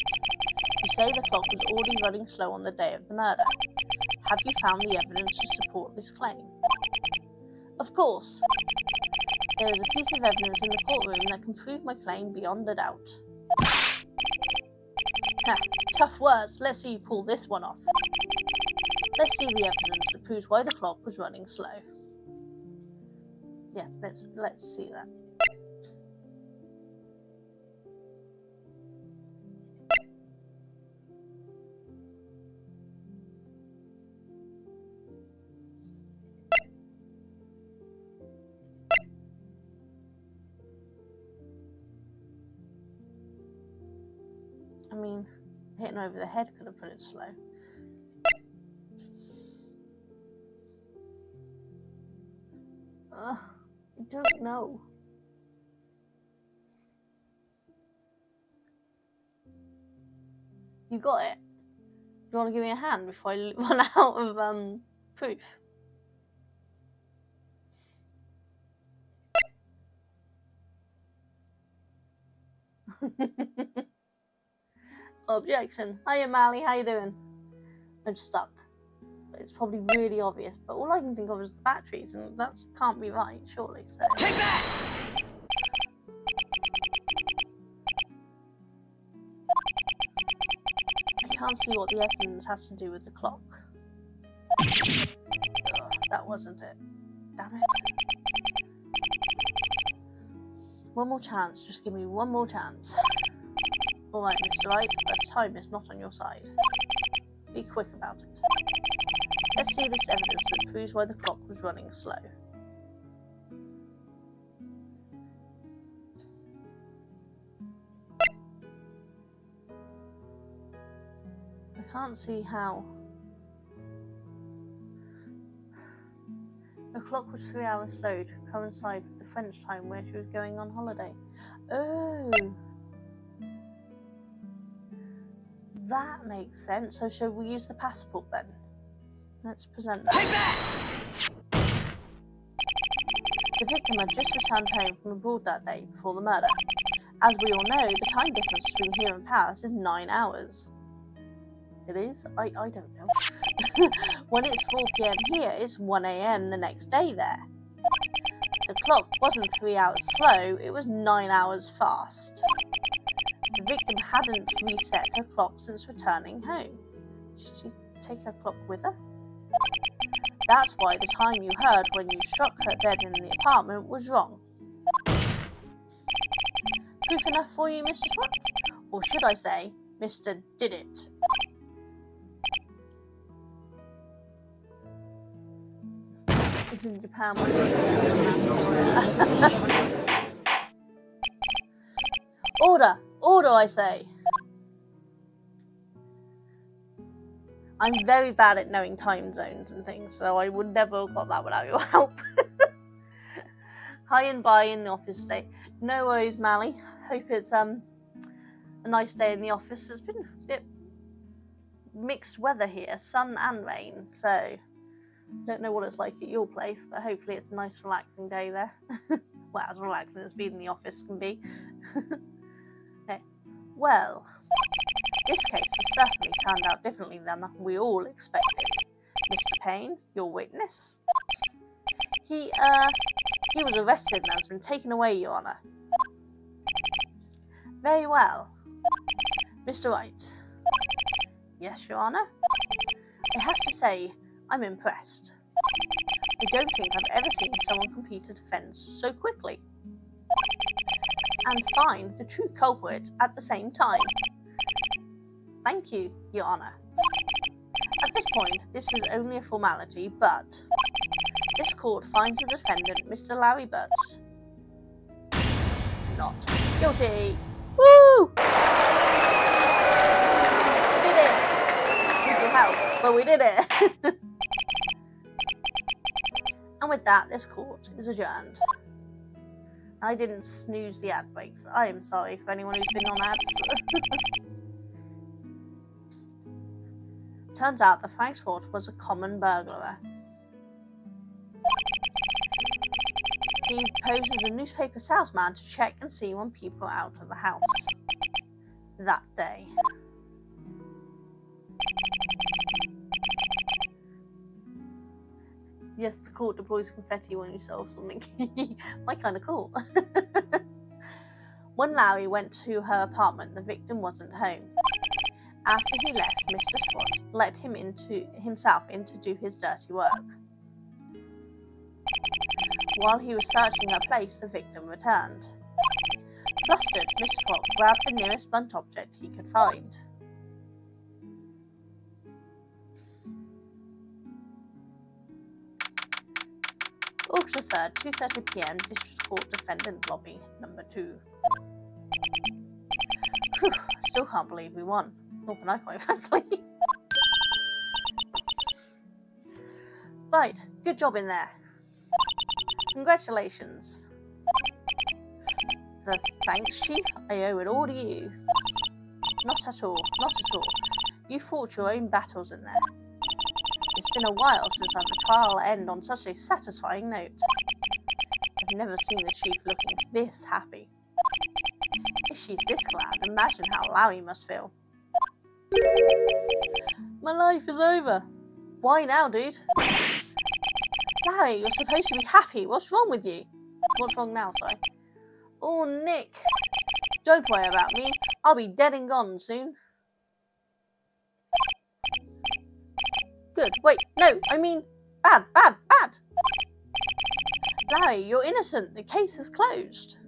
you say the clock was already running slow on the day of the murder. Have you found the evidence to support this claim? Of course. There is a piece of evidence in the courtroom that can prove my claim beyond a doubt. Tough words. Let's see you pull this one off. Let's see the evidence that proves why the clock was running slow. Yes, let's see that. I mean, hitting over the head could have put it slow. I don't know. You got it? Do you want to give me a hand before I run out of proof? Objection. Hiya, Mally. How you doing? I'm stuck. It's probably really obvious, but all I can think of is the batteries, and that can't be right, surely. So. Take that! I can't see what the evidence has to do with the clock. Ugh, that wasn't it. Damn it. One more chance. Just give me one more chance. Alright, Mr. Wright, but time is not on your side. Be quick about it. Let's see this evidence that proves why the clock was running slow. I can't see how. The clock was 3 hours slow to coincide with the French time where she was going on holiday. Oh! That makes sense. So should we use the passport then? Let's present that. Take that! The victim had just returned home from abroad that day before the murder. As we all know, the time difference between here and Paris is 9 hours. It is? I don't know. When it's 4 PM here, it's 1 AM the next day there. The clock wasn't 3 hours slow, it was 9 hours fast. The victim hadn't reset her clock since returning home. Did she take her clock with her? That's why the time you heard when you struck her dead in the apartment was wrong. Proof enough for you, Mr. Swat? Or should I say, Mr. Did It? It's in Japan. Order! Order, I say! I'm very bad at knowing time zones and things, so I would never have got that without your help. Hi and bye in the office day. No worries, Mally. Hope it's a nice day in the office. It's been a bit mixed weather here, sun and rain, so don't know what it's like at your place, but hopefully it's a nice relaxing day there. Well, as relaxing as being in the office can be. Okay. Well, this case has certainly turned out differently than we all expected. Mr. Payne, your witness. He was arrested and has been taken away, Your Honour. Very well. Mr. Wright. Yes, Your Honour. I have to say, I'm impressed. I don't think I've ever seen someone complete a defence so quickly. And find the true culprit at the same time. Thank you, Your Honour. At this point, this is only a formality, but this court finds the defendant, Mr. Larry Butts, not guilty. Woo! We did it! Need your help, but we did it! And with that, this court is adjourned. I didn't snooze the ad breaks. I am sorry for anyone who's been on ads. Turns out the Frank Swart was a common burglar. He posed as a newspaper salesman to check and see when people were out of the house that day. Yes, the court deploys confetti when you solve something. My kind of court. When Larry went to her apartment, the victim wasn't home. After he left, Mr. Swat let himself in to do his dirty work. While he was searching her place, the victim returned. Flustered, Mr. Swat grabbed the nearest blunt object he could find. August 3rd, 2:30 p.m. District Court Defendant Lobby, number 2. Whew, I still can't believe we won. Nor can I, quite frankly. Right, good job in there. Congratulations. The thanks, Chief. I owe it all to you. Not at all, not at all. You fought your own battles in there. It's been a while since I've a trial end on such a satisfying note. I've never seen the Chief looking this happy. If she's this glad, imagine how Larry must feel. My life is over. Why now, dude? Larry, you're supposed to be happy. What's wrong with you? What's wrong now, sorry? Oh, Nick. Don't worry about me. I'll be dead and gone soon. Good. Wait, no, I mean, bad. Larry, you're innocent. The case is closed.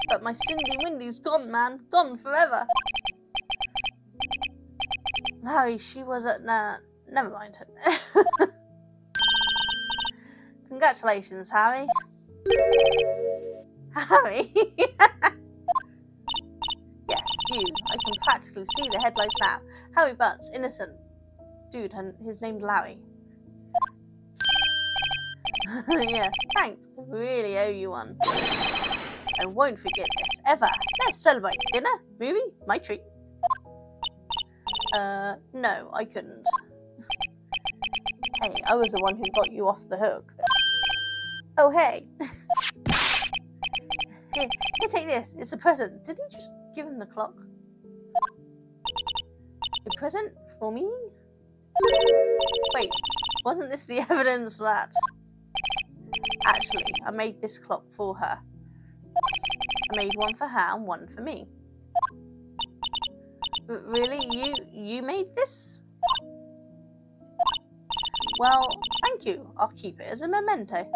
But my Cindy Windy's gone, man. Gone forever. Larry, she was at... never mind. Congratulations, Harry. Harry? Yes, you. I can practically see the headlights now. Harry Butts, innocent. Dude, and his name's Larry. Yeah, thanks. I really owe you one. I won't forget this, ever. Let's celebrate. Dinner? Movie? My treat. No, I couldn't. Hey, I was the one who got you off the hook. Oh, hey. Here, take this. It's a present. Did he just give him the clock? A present for me? Wait, wasn't this the evidence that... Actually, I made this clock for her. I made one for her and one for me. Really? You made this? Well, thank you. I'll keep it as a memento.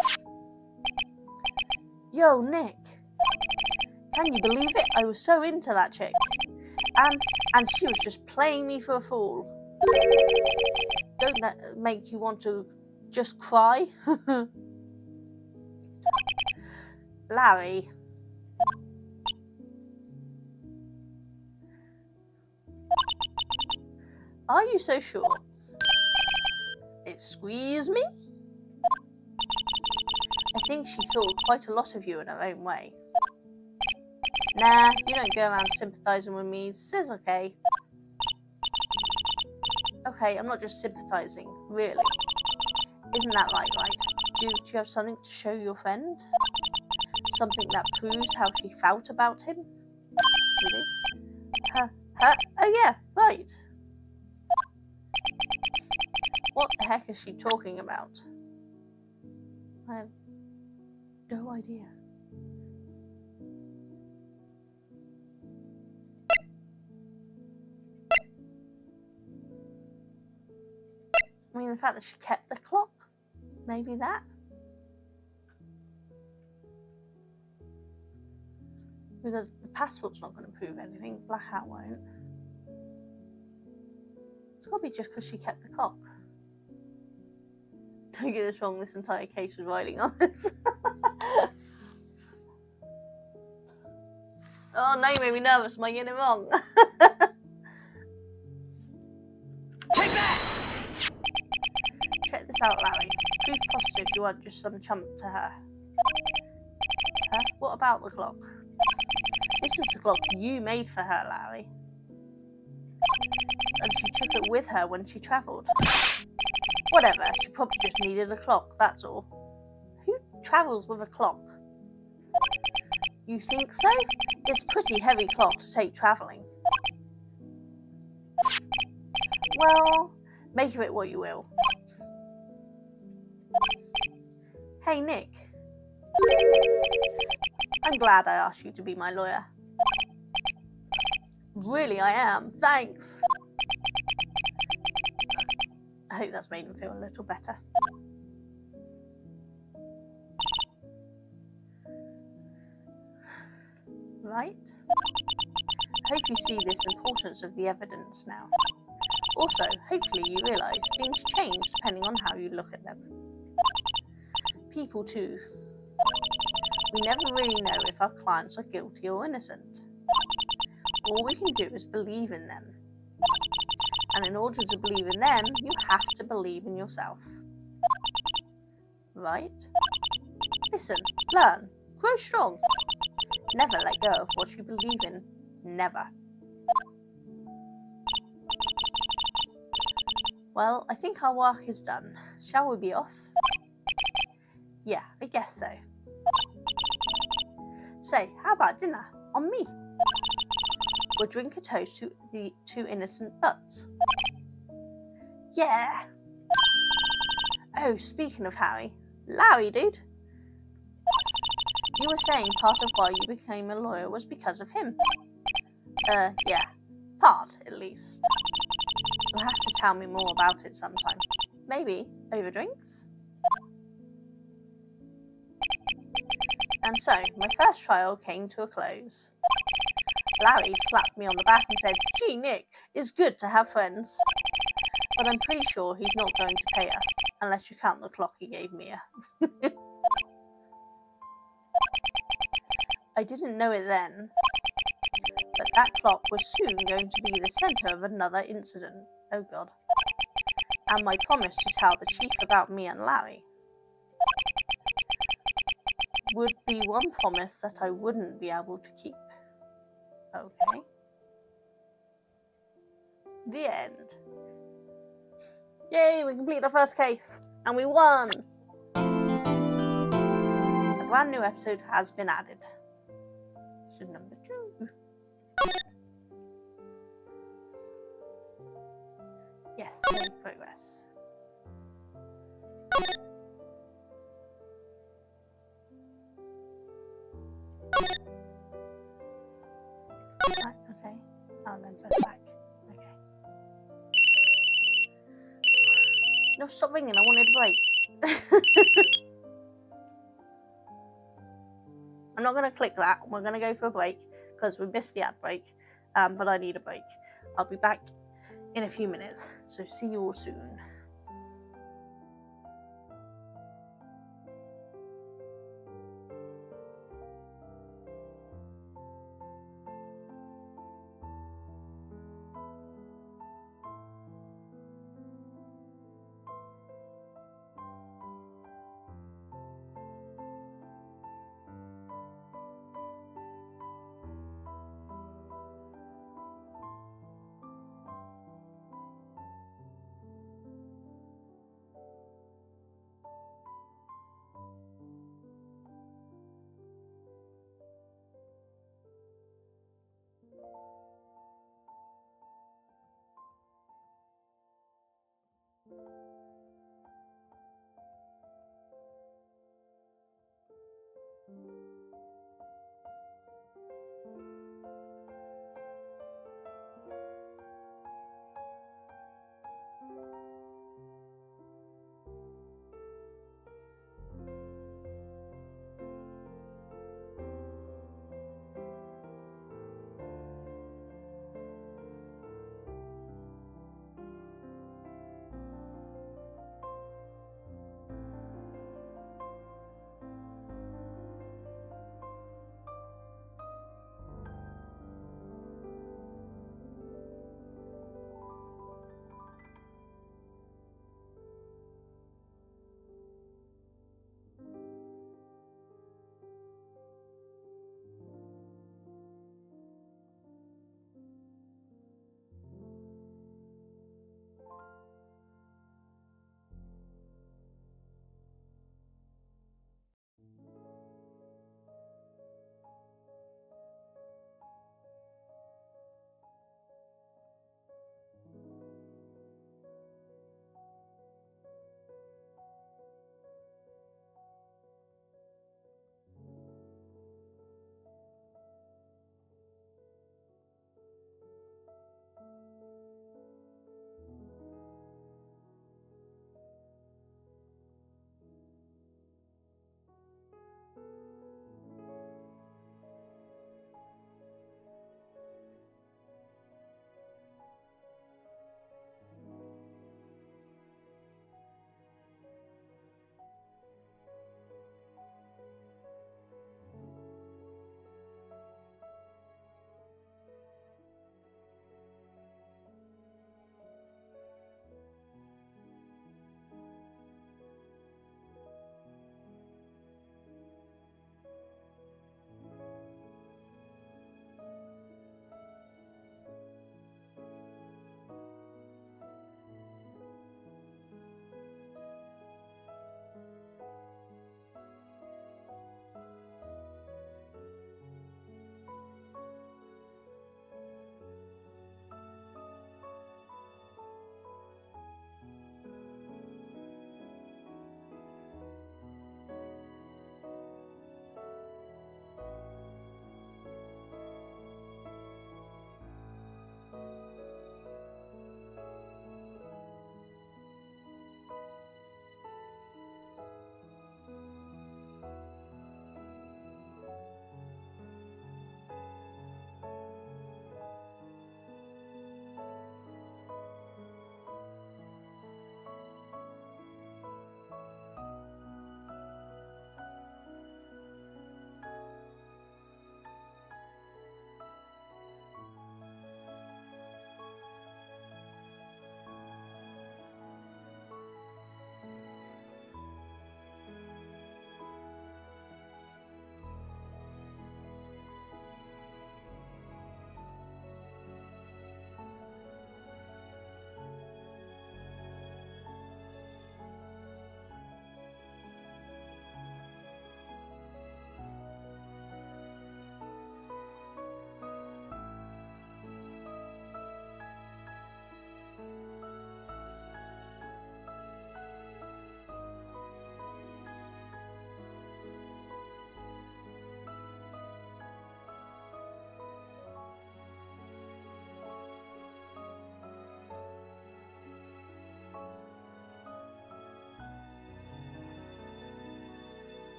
Yo, Nick. Can you believe it? I was so into that chick. And she was just playing me for a fool. Don't that make you want to just cry? Larry. Are you so sure? It squeezed me? I think she thought quite a lot of you in her own way. Nah, you don't go around sympathising with me. Says okay. Okay, I'm not just sympathising, really. Isn't that right? Do you have something to show your friend? Something that proves how she felt about him? Really? Oh yeah, right. What the heck is she talking about? I have no idea. I mean, the fact that she kept the clock? Maybe that? Because the passport's not going to prove anything. Blackout won't. It's got to be just because she kept the clock. Don't get this wrong, this entire case is riding on this. Oh, now you made me nervous. Am I getting it wrong? Take that! Check this out, Larry. Proof positive you aren't just some chump to her. Huh? What about the clock? This is the clock you made for her, Larry. And she took it with her when she travelled. Whatever, she probably just needed a clock, that's all. Who travels with a clock? You think so? It's a pretty heavy clock to take travelling. Well, make of it what you will. Hey, Nick. I'm glad I asked you to be my lawyer. Really, I am. Thanks. I hope that's made him feel a little better. Right? I hope you see this importance of the evidence now. Also, hopefully you realise things change depending on how you look at them. People too. We never really know if our clients are guilty or innocent. All we can do is believe in them. And in order to believe in them, you have to believe in yourself. Right? Listen, learn, grow strong. Never let go of what you believe in. Never. Well, I think our work is done. Shall we be off? Yeah, I guess so. Say, how about dinner? On me. We'll drink a toast to the two innocent butts. Yeah. Oh, speaking of Howie. Lowie, dude. You were saying part of why you became a lawyer was because of him. Yeah. Part, at least. You'll have to tell me more about it sometime. Maybe over drinks? And so, my first trial came to a close. Larry slapped me on the back and said, "Gee, Nick, it's good to have friends. But I'm pretty sure he's not going to pay us, unless you count the clock he gave me." I didn't know it then, but that clock was soon going to be the centre of another incident. Oh God. And my promise to tell the chief about me and Larry would be one promise that I wouldn't be able to keep. Okay. The end. Yay, we completed the first case. And we won! A brand new episode has been added. Episode number 2. Yes, in progress. Right, okay. Oh, then press back. Okay. No, stop ringing. I wanted a break. I'm not going to click that. We're going to go for a break because we missed the ad break. But I need a break. I'll be back in a few minutes. So see you all soon.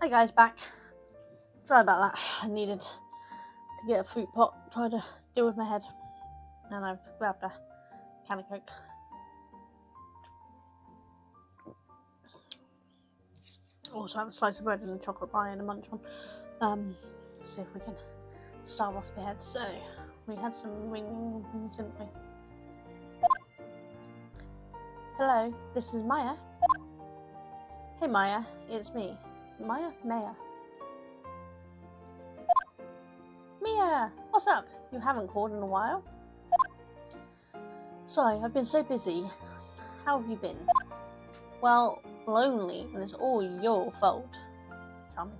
Hi guys, back. Sorry about that. I needed to get a fruit pot, try to deal with my head, and I've grabbed a can of Coke. Also have a slice of bread and a chocolate pie and a munch on. See if we can starve off the head. So we had some ringing, didn't we? Hello, this is Maya. Hey Maya, it's me. Maya? Mia, what's up? You haven't called in a while. Sorry, I've been so busy. How have you been? Well, lonely, and it's all your fault. Chum.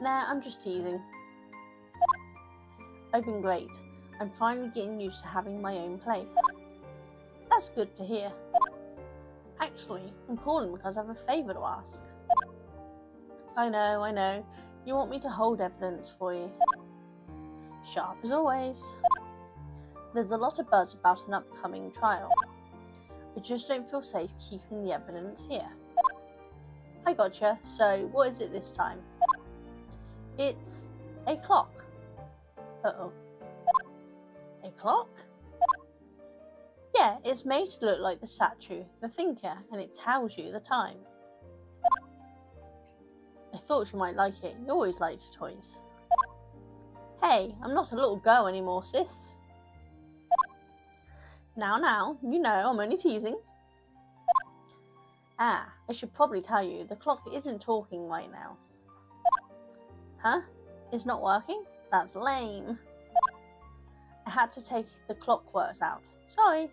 Nah, I'm just teasing. I've been great. I'm finally getting used to having my own place. That's good to hear. Actually, I'm calling because I have a favour to ask. I know. You want me to hold evidence for you. Sharp as always. There's a lot of buzz about an upcoming trial. I just don't feel safe keeping the evidence here. I gotcha. So, what is it this time? It's a clock. Uh-oh. A clock? Yeah, it's made to look like the statue, the thinker, and it tells you the time. I thought you might like it. You always liked toys. Hey, I'm not a little girl anymore, sis. Now, you know I'm only teasing. I should probably tell you, the clock isn't talking right now. Huh? It's not working? That's lame. I had to take the clockworks out. Sorry.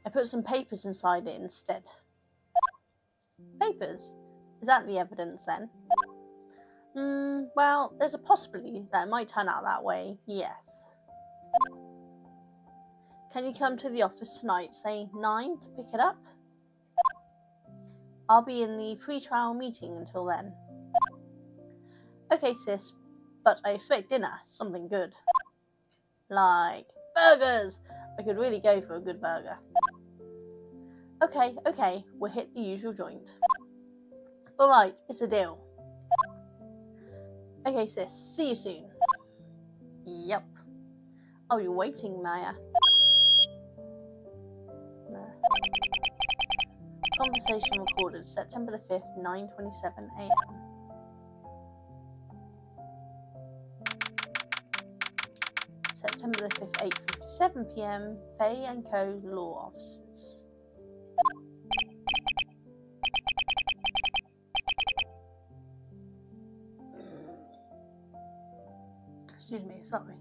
I put some papers inside it instead. Papers? Is that the evidence then? Well, there's a possibility that it might turn out that way, yes. Can you come to the office tonight, say 9, to pick it up? I'll be in the pre-trial meeting until then. Okay, sis, but I expect dinner, something good. Like burgers! I could really go for a good burger. Okay, we'll hit the usual joint. Alright, it's a deal. Okay, sis, see you soon. Yep. I'll be waiting, Maya. Conversation recorded September the 5th, 9:27 a.m. September the 5th, 8:57 p.m. Faye & Co. Law Offices. Excuse me, sorry.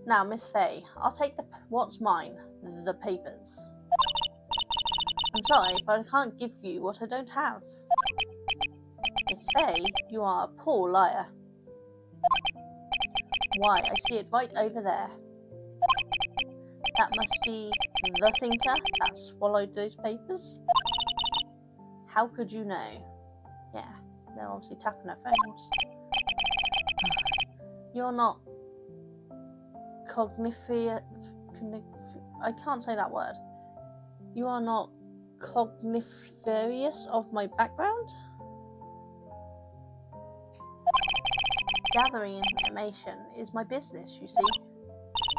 Now, Miss Faye, I'll take what's mine, the papers. I'm sorry, but I can't give you what I don't have. Miss Faye, you are a poor liar. Why, I see it right over there. That must be the thinker that swallowed those papers? How could you know? Yeah, they're obviously tapping their phones. You're not I can't say that word. You are not cogniferous of my background? Gathering information is my business, you see.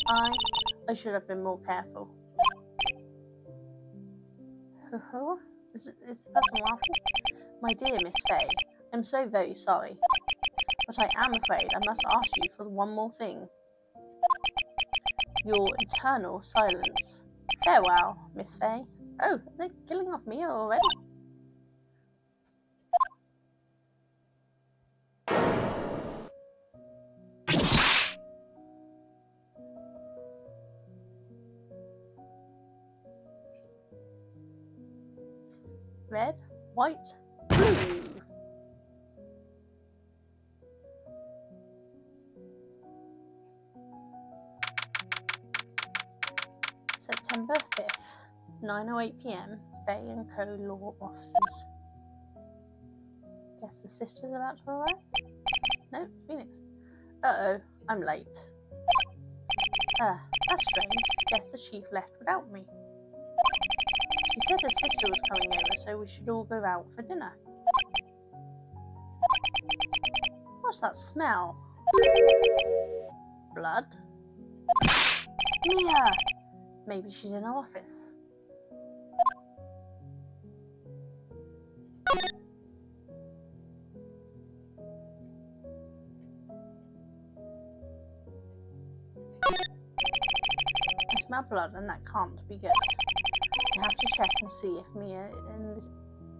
I should have been more careful. Is the person laughing? My dear Miss Faye, I'm so very sorry. But I am afraid I must ask you for one more thing. your eternal silence. Farewell, Miss Fay. Oh, they're killing off Mia already? Red, white, blue. September 5th, 9:08 p.m. Fay and Co. Law Offices. Guess the sister's about to arrive? No, Pheonix. Uh-oh, I'm late. That's strange. Guess the chief left without me. She said her sister was coming over, so we should all go out for dinner. What's that smell? Blood? Mia! Maybe she's in her office. I smell blood and that can't be good. I have to check and see if Mia and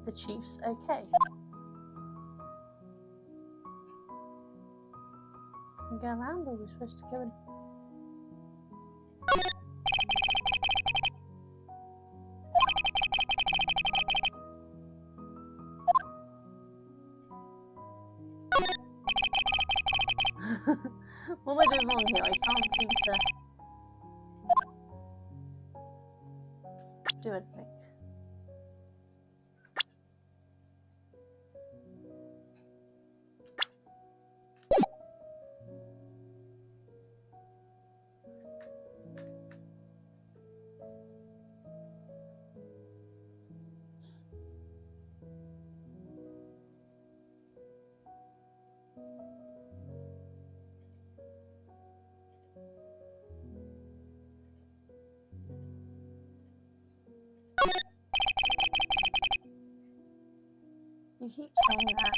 the chief's okay. Can we go around or are we supposed to go in? What am I doing wrong here? I can't seem to do anything. You keep saying that.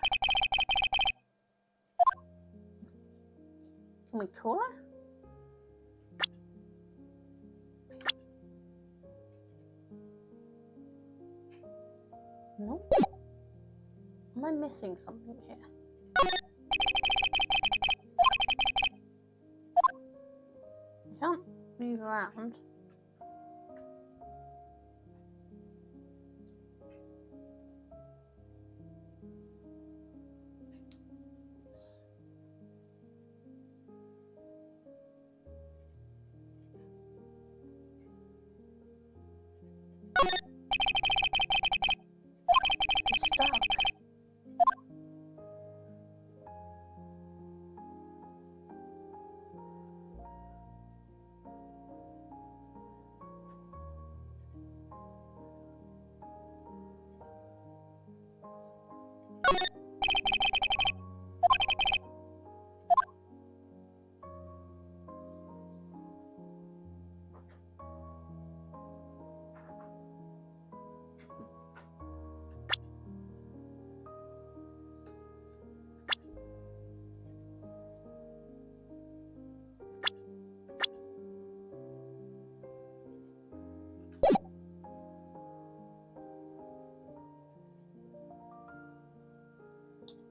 Can we call her? No. Am I missing something here? I can't move around.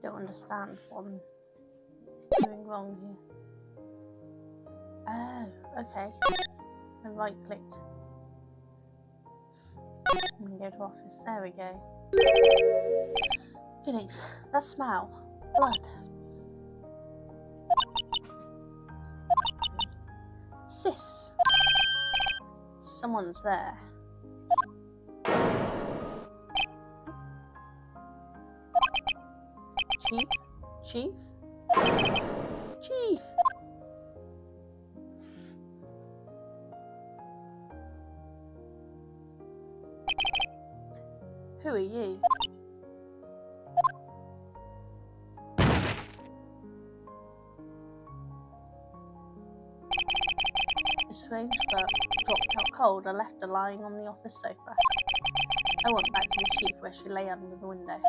Don't understand what I'm doing wrong here. Oh, okay. I right clicked. I'm gonna go to office. There we go. Pheonix, that smell. Blood. Sis. Someone's there. Chief? Chief? Chief! Who are you? The strange but dropped out cold. I left her lying on the office sofa. I went back to the chief where she lay under the window.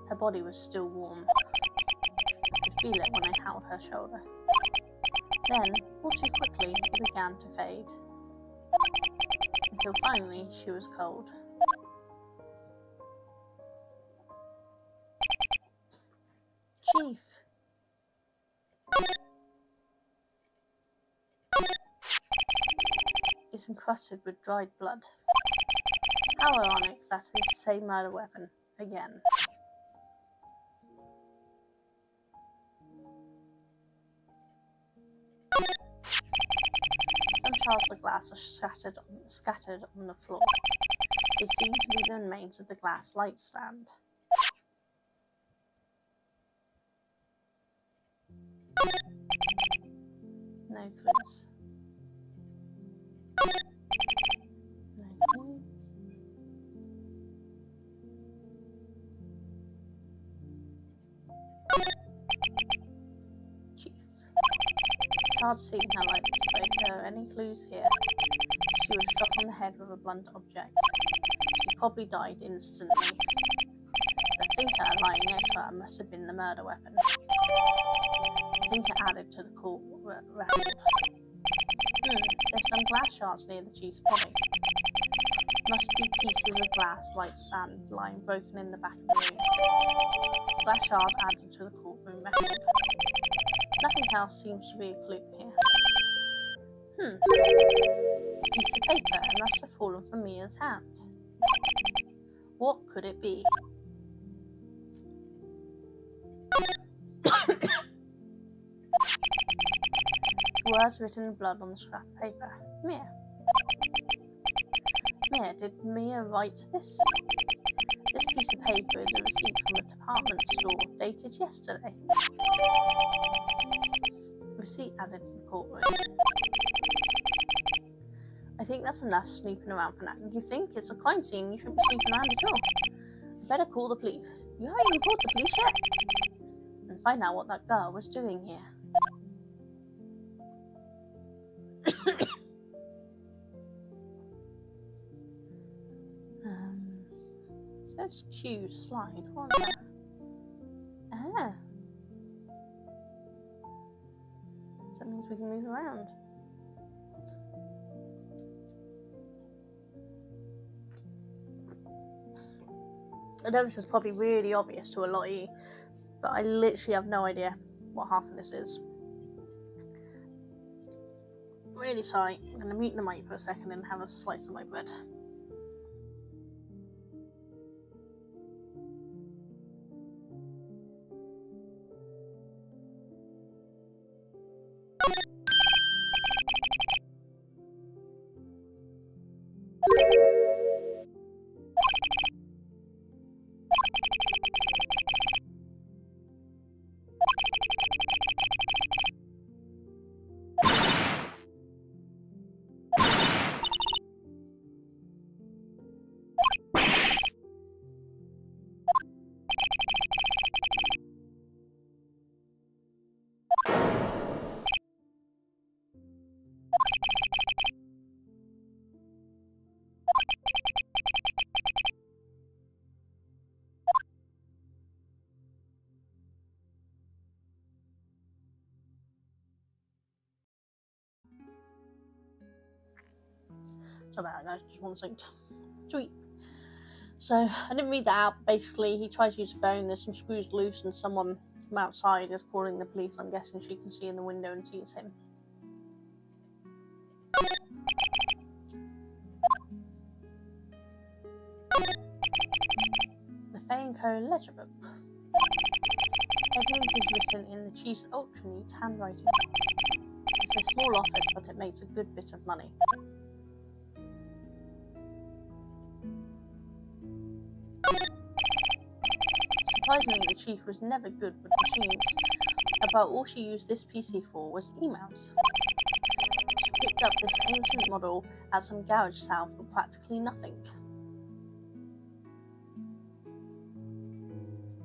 Her body was still warm. I could feel it when I held her shoulder. Then, all too quickly, it began to fade. Until finally, she was cold. Chief. It's encrusted with dried blood. How ironic that is the same murder weapon again. Some shards of glass are scattered on the floor. They seem to be the remains of the glass light stand. No clues. No clues. Chief. It's hard seeing how light this, but if there are any clues here, she was struck on the head with a blunt object. She probably died instantly. The thinker lying next to her must have been the murder weapon. The thinker added to the court record. There's some glass shards near the chief's body. Must be pieces of glass like sand lying broken in the back of the room. Glass shard added to the courtroom record. Nothing else seems to be a clue here. A piece of paper. It must have fallen from Mia's hand. What could it be? Words written in blood on the scrap of paper. Mia. Mia, did Mia write this? This piece of paper is a receipt from a department store dated yesterday. Receipt added to the courtroom. I think that's enough snooping around for now. You think it's a crime scene, you shouldn't be snooping around at all. Better call the police. You haven't even called the police yet? And find out what that girl was doing here. It says Q slide. What's that? Ah. That means we can move around. I know this is probably really obvious to a lot of you, but I literally have no idea what half of this is. Really sorry. I'm going to mute the mic for a second and have a slice of my bread. Sorry about that, guys. Just one second. Sweet. So, I didn't read that out. Basically, he tries to use a phone. There's some screws loose, and someone from outside is calling the police. I'm guessing she can see in the window and sees him. The Pheonix ledger book. Everything is written in the chief's ultra-neat handwriting. It's a small office, but it makes a good bit of money. Surprisingly, the chief was never good with machines. About all she used this PC for was emails. She picked up this ancient model at some garage sale for practically nothing.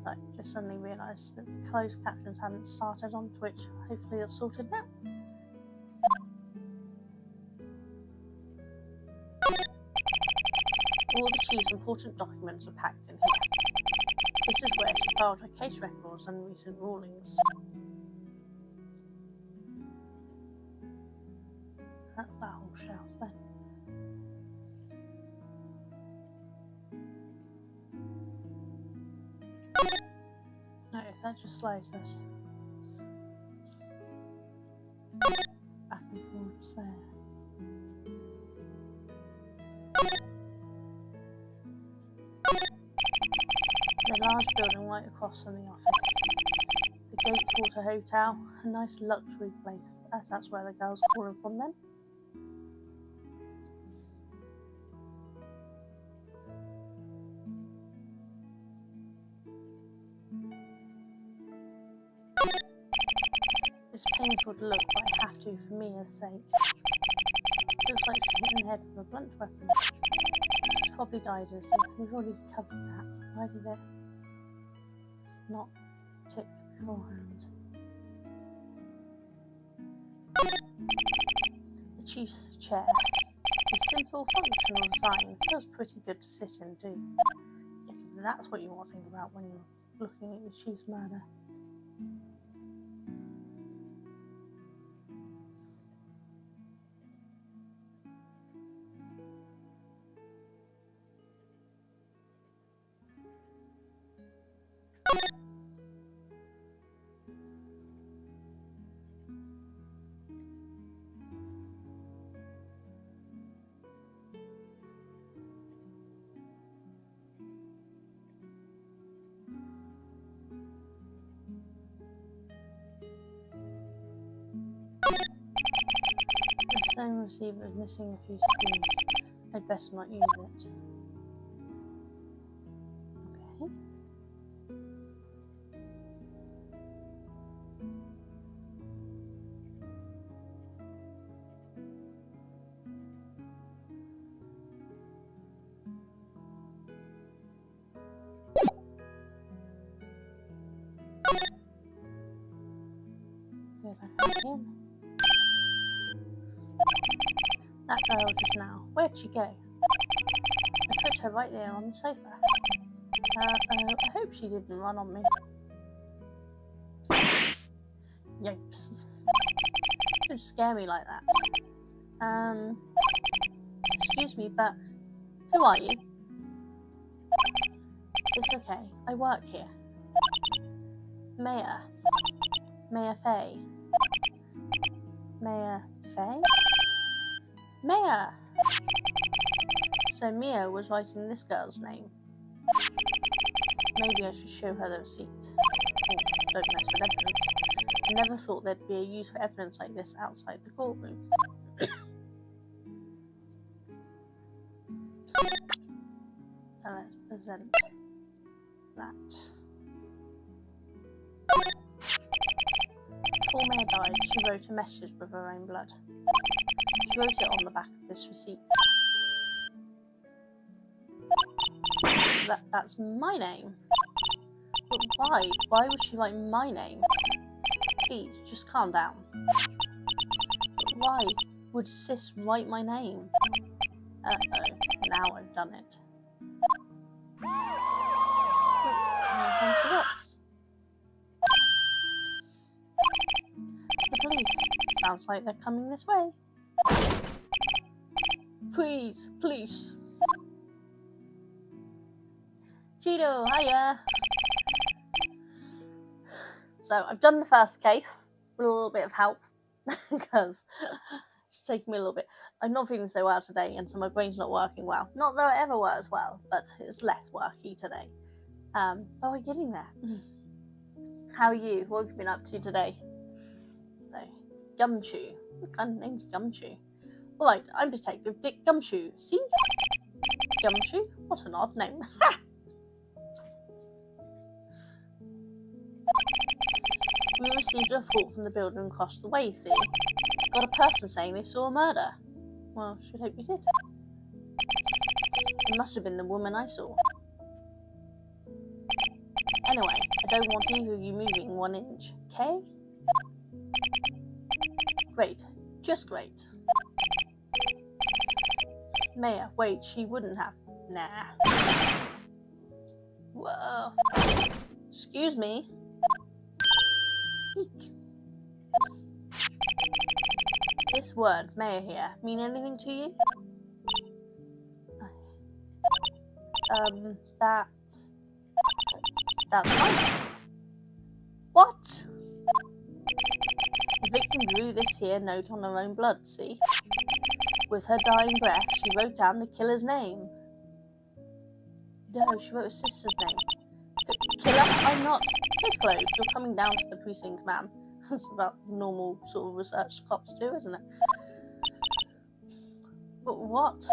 So, just suddenly realised that the closed captions hadn't started on Twitch. Hopefully it's sorted now. All the chief's important documents are packed in here. This is where she filed her case records and recent rulings. That's that whole shelf then. No, if that just slides us back and forth there. The large building right across from the office. The Gatewater Hotel, a nice luxury place. That's where the girl's calling from then. It's painful to look, but I have to for Mia's sake. Looks like she hit in the head with a blunt weapon. She's probably died as we've already covered that. Why did it not tick beforehand? The chief's chair. A simple, functional design. Feels pretty good to sit in too. Yeah, that's what you want to think about when you're looking at your chief's murder. The phone receiver is missing a few screens. I'd better not use it. Okay. Go back in. That girl just now. Where'd she go? I put her right there on the sofa. I hope she didn't run on me. Yikes. Don't scare me like that. Excuse me, but who are you? It's okay. I work here. Mayor. Mayor Faye. Mayor Faye? Mia! So Mia was writing this girl's name. Maybe I should show her the receipt. Oh, don't mess with evidence. I never thought there'd be a use for evidence like this outside the courtroom. So let's present that. Before Mia died, she wrote a message with her own blood. She wrote it on the back of this receipt. That's my name. But why? Why would she write my name? Please, just calm down. But why would Sis write my name? Uh-oh, now I've done it. The police. Sounds like they're coming this way. Freeze, police. Cheeto, hiya. So I've done the first case with a little bit of help because it's taken me a little bit. I'm not feeling so well today, and so my brain's not working well. Not that it ever works well, but it's less worky today. But we're getting there. How are you? What have you been up to today? So, Gumshoe. What kind of name's Gumshoe? Alright, I'm Detective Dick Gumshoe. See? Gumshoe? What an odd name. Ha! We received a report from the building across the way, see? Got a person saying they saw a murder. Well, should hope you did. It must have been the woman I saw. Anyway, I don't want either of you moving 1 inch, okay? Great. Just great. Mayor, wait, she wouldn't have. Nah. Whoa. Excuse me. Eek. this word, Mayor here, mean anything to you? That's fine. What? The victim drew this here note on her own blood, see? With her dying breath, she wrote down the killer's name. No, she wrote her sister's name. Killer? I'm not. Case closed. You're coming down to the precinct, ma'am. That's about normal sort of research cops do, isn't it? But what?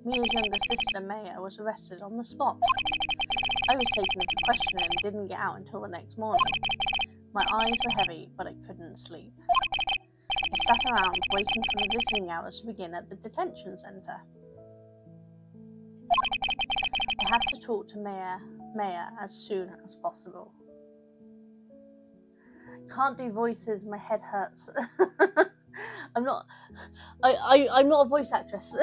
Mia's younger sister, Maya, was arrested on the spot. I was taken in for questioning and didn't get out until the next morning. My eyes were heavy, but I couldn't sleep. I sat around waiting for the visiting hours to begin at the detention centre. I had to talk to Maya as soon as possible. Can't do voices, my head hurts. I'm not a voice actress.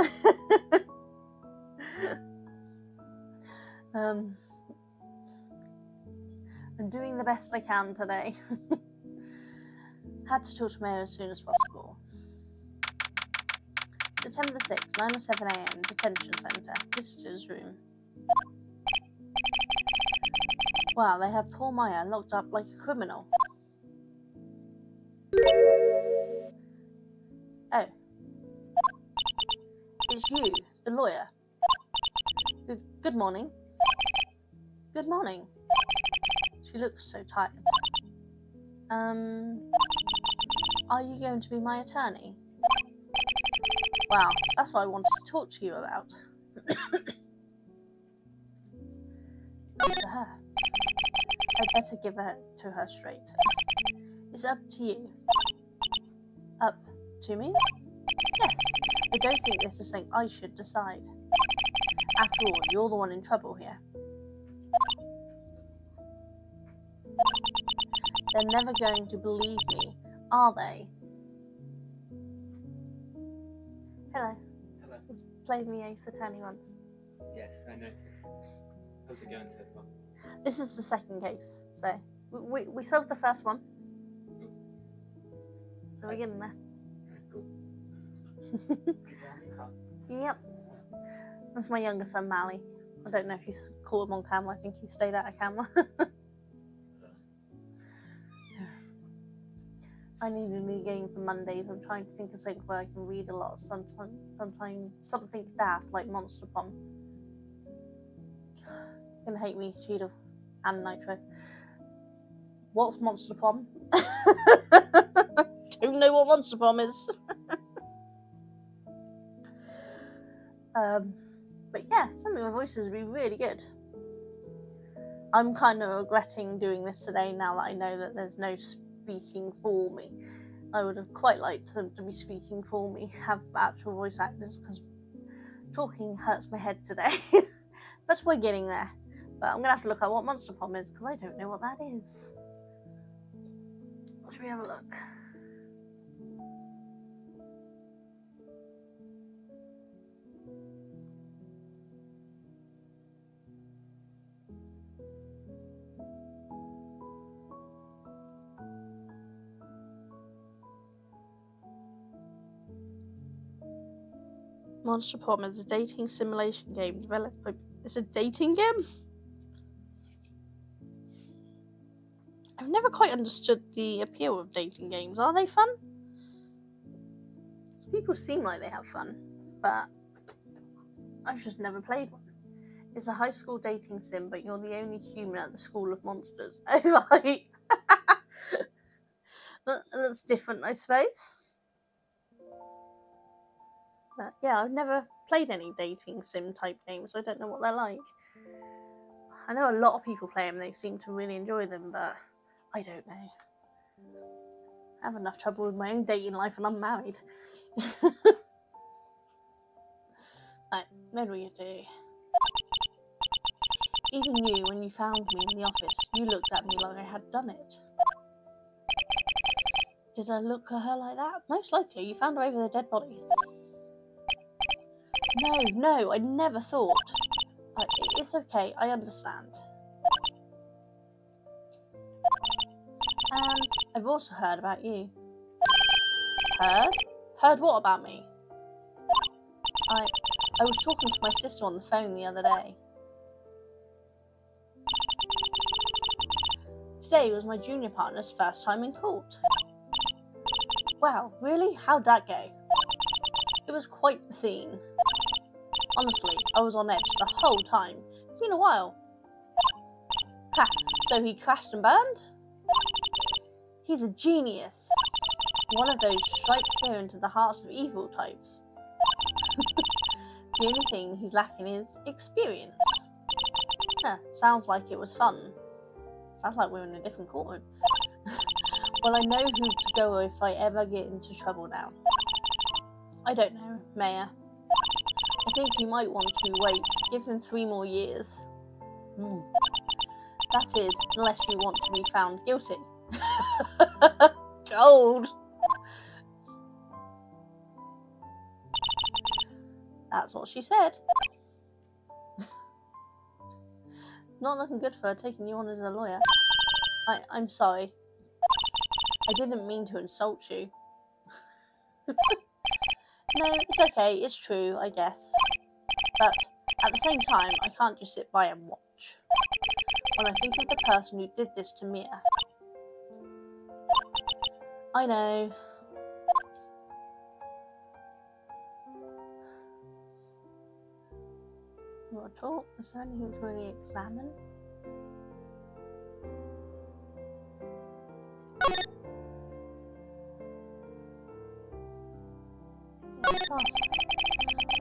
I'm doing the best I can today. Had to talk to Maya as soon as possible. September the 6th, 9:07 AM, detention centre, visitors room. Wow, they have poor Maya locked up like a criminal. Oh. It's you, the lawyer. Good morning. Good morning. She looks so tired. Are you going to be my attorney? Wow, that's what I wanted to talk to you about. To her. I'd better give it to her straight. It's up to you. Up to me? Yes. I don't think this is something I should decide. After all, you're the one in trouble here. They're never going to believe me, are they? Hello. Hello. You played me Ace Attorney once. Yes, I noticed. How's it going so far? This is the second case, so we solved the first one. So we're getting there. Cool. Yep. That's my younger son, Mally. I don't know if you caught him on camera. I think he stayed out of camera. I need a new game for Mondays. I'm trying to think of something where I can read a lot. Sometimes something daft like Monster Bomb. You're gonna hate me, Cheetah and Nitro. What's Monster Bomb? Don't know what Monster Bomb is. But yeah, some of my voices would be really good. I'm kind of regretting doing this today now that I know that there's no speaking for me. I would have quite liked them to be speaking for me, have actual voice actors, because talking hurts my head today. But we're getting there. But I'm going to have to look at what Monster Bomb is, because I don't know what that is. Should we have a look? Monster Bomb is a dating simulation game developed by... It's a dating game? I've never quite understood the appeal of dating games. Are they fun? People seem like they have fun, but I've just never played one. It's a high school dating sim, but you're the only human at the school of monsters. Oh, right. That's different, I suppose. But yeah, I've never played any dating sim type games. So I don't know what they're like. I know a lot of people play them. They seem to really enjoy them, but I don't know. I have enough trouble with my own dating life and I'm married. Right, what do you do? Even you, when you found me in the office, you looked at me like I had done it. Did I look at her like that? Most likely, you found her over the dead body. No, I never thought. It's okay, I understand. I've also heard about you. Heard? Heard what about me? I was talking to my sister on the phone the other day. Today was my junior partner's first time in court. Wow, really? How'd that go? It was quite the scene. Honestly, I was on edge the whole time. It's been a while. Ha, so he crashed and burned? He's a genius. One of those strike fear into the hearts of evil types. The only thing he's lacking is experience. Huh, sounds like it was fun. Sounds like we're in a different courtroom. Well, I know who to go if I ever get into trouble now. I don't know, Mayor. I think you might want to wait. Give him 3 more years. That is, unless you want to be found guilty. Gold! That's what she said. Not looking good for her taking you on as a lawyer. I'm sorry. I didn't mean to insult you. No, it's okay. It's true, I guess. But at the same time, I can't just sit by and watch. When I think of the person who did this to Mia. I know. Not at all. Is there anything to really examine?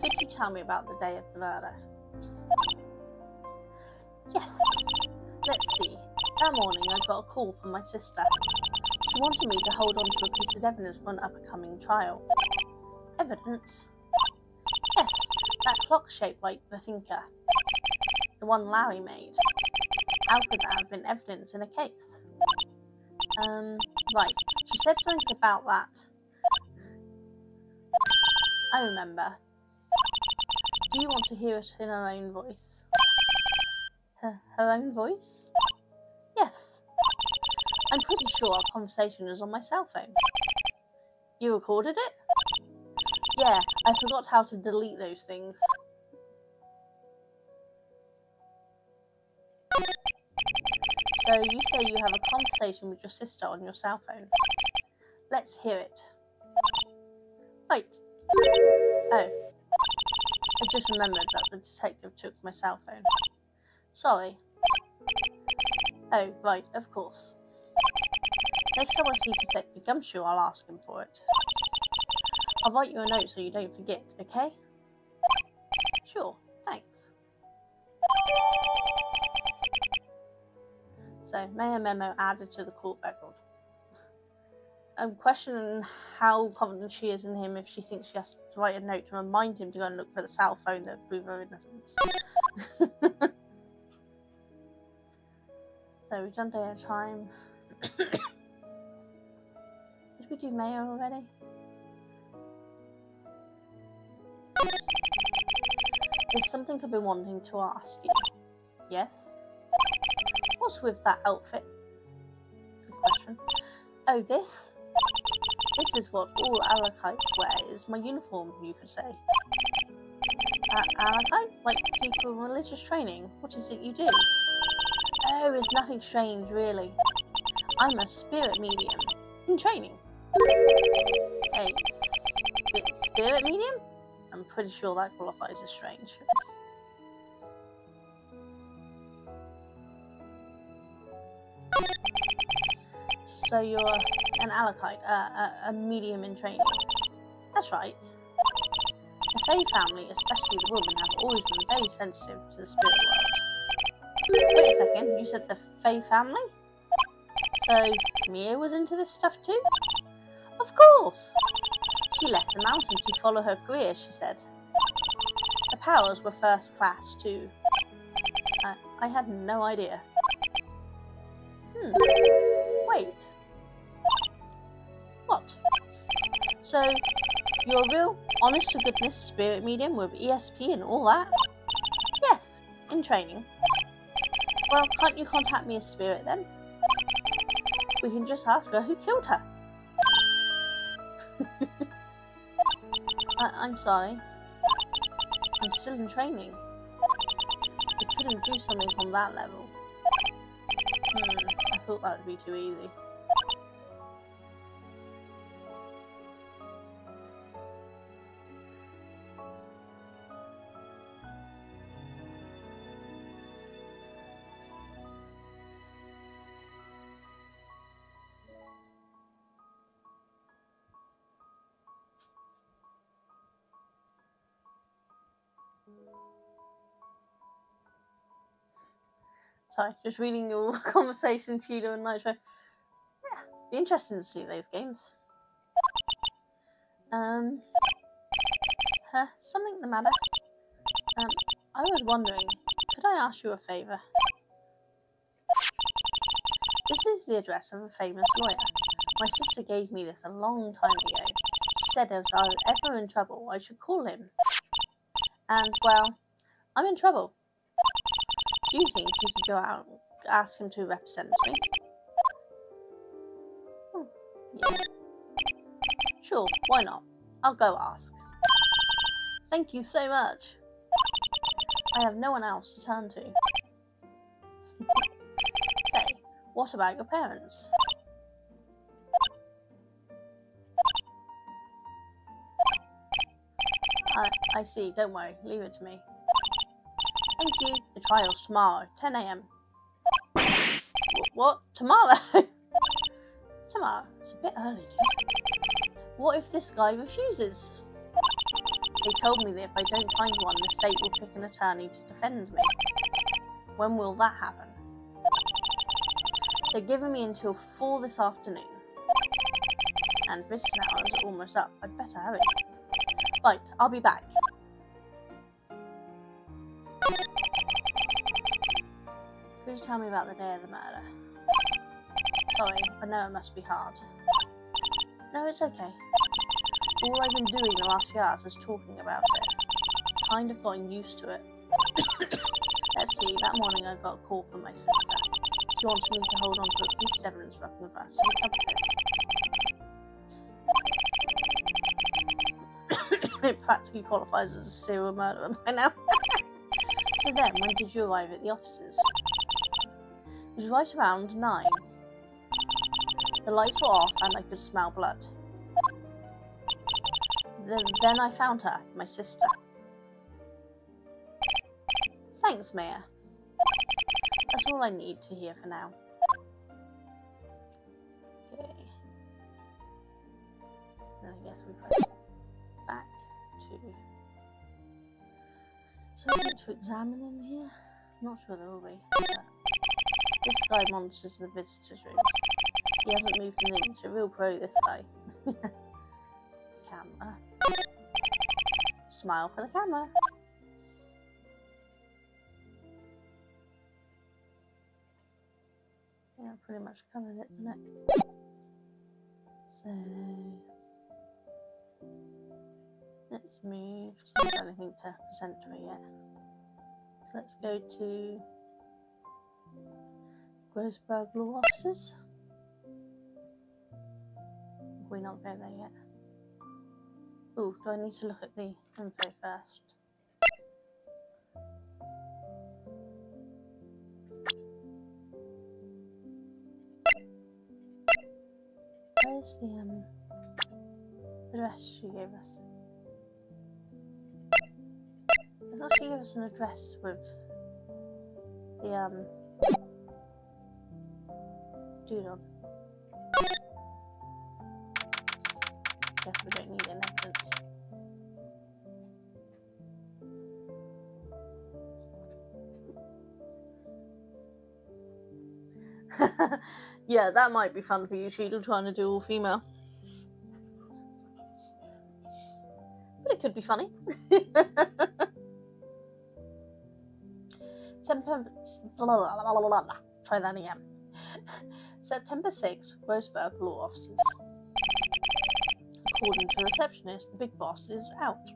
Could you tell me about the day of the murder? Yes. Let's see. That morning I got a call from my sister. She wanted me to hold on to a piece of evidence for an up-and-coming trial. Evidence? Yes, that clock shaped like the thinker. The one Larry made. How could that have been evidence in a case? Right. She said something about that. I remember. Do you want to hear it in her own voice? Her own voice? Yes. I'm pretty sure our conversation is on my cell phone. You recorded it? Yeah, I forgot how to delete those things. So you say you have a conversation with your sister on your cell phone. Let's hear it. Wait. Oh. I just remembered that the detective took my cell phone. Sorry. Oh, right, of course. Next time I see Detective Gumshoe, I'll ask him for it. I'll write you a note so you don't forget, okay? Sure, thanks. So, Mayor Memo added to the court record. I'm questioning how confident she is in him if she thinks she has to write a note to remind him to go and look for the cell phone that proved her innocence. So we've done day at a time. Did we do Mayor already? There's something I've been wanting to ask you. Yes? What's with that outfit? Good question. Oh, this? This is what all Alakites wear. It's my uniform, you could say. Alakite? Like people in religious training? What is it you do? Oh, it's nothing strange, really. I'm a spirit medium. In training. A spirit medium? I'm pretty sure that qualifies as strange. So you're an Alakite, a medium in training. That's right. The Fae family, especially the women, have always been very sensitive to the spirit world. Wait a second, you said the Fae family? So Mia was into this stuff too? Of course! She left the mountain to follow her career, she said. The powers were first class too. I had no idea. Wait. What? So, you're a real, honest-to-goodness spirit medium with ESP and all that? Yes, in training. Well, can't you contact me as spirit then? We can just ask her who killed her. I'm sorry. I'm still in training. We couldn't do something on that level. I thought that would be too easy. Sorry, just reading your conversation, Cheetah and Nitro. Yeah, be interesting to see those games. Something the matter? I was wondering, could I ask you a favour? This is the address of a famous lawyer. My sister gave me this a long time ago. She said if I was ever in trouble, I should call him. And, well, I'm in trouble. Do you think you could go out and ask him to represent me? Yeah. Sure, why not? I'll go ask. Thank you so much. I have no one else to turn to. Say, what about your parents? I see, don't worry, leave it to me. Thank you. The trial's tomorrow, 10 AM. What? Tomorrow? Tomorrow? It's a bit early, dude. What if this guy refuses? They told me that if I don't find one, the state will pick an attorney to defend me. When will that happen? They're giving me until 4 this afternoon. And visiting hours are almost up. I'd better hurry. Right, I'll be back. Could you tell me about the day of the murder? Sorry, I know it must be hard. No, it's okay. All I've been doing the last few hours is talking about it. Kind of gotten used to it. Let's see, that morning I got a call from my sister. She wanted me to hold on to a piece of evidence wrapped in the grass. It practically qualifies as a serial murderer by now. So then, when did you arrive at the offices? It was right around 9. The lights were off and I could smell blood. Then I found her, my sister. Thanks, Maya. That's all I need to hear for now. Okay. Then I guess we go back to... So I need to examine in here? I'm not sure there will be. But this guy monitors the visitors' rooms. He hasn't moved an inch. A real pro, this guy. Camera. Smile for the camera. Yeah, pretty much covered it, didn't it? So let's move. She's not got anything to present to her yet. So let's go to Grossberg Law Offices. We're not go there yet. Ooh, do I need to look at the info first? Where's the address she gave us? I thought she gave us an address with the dude on. Guess we don't need any evidence. Yeah, that might be fun for you, Cheadle, trying to do all female. But it could be funny. Try that again. September 6th, Grossberg Law Offices. According to the receptionist, the big boss is out. She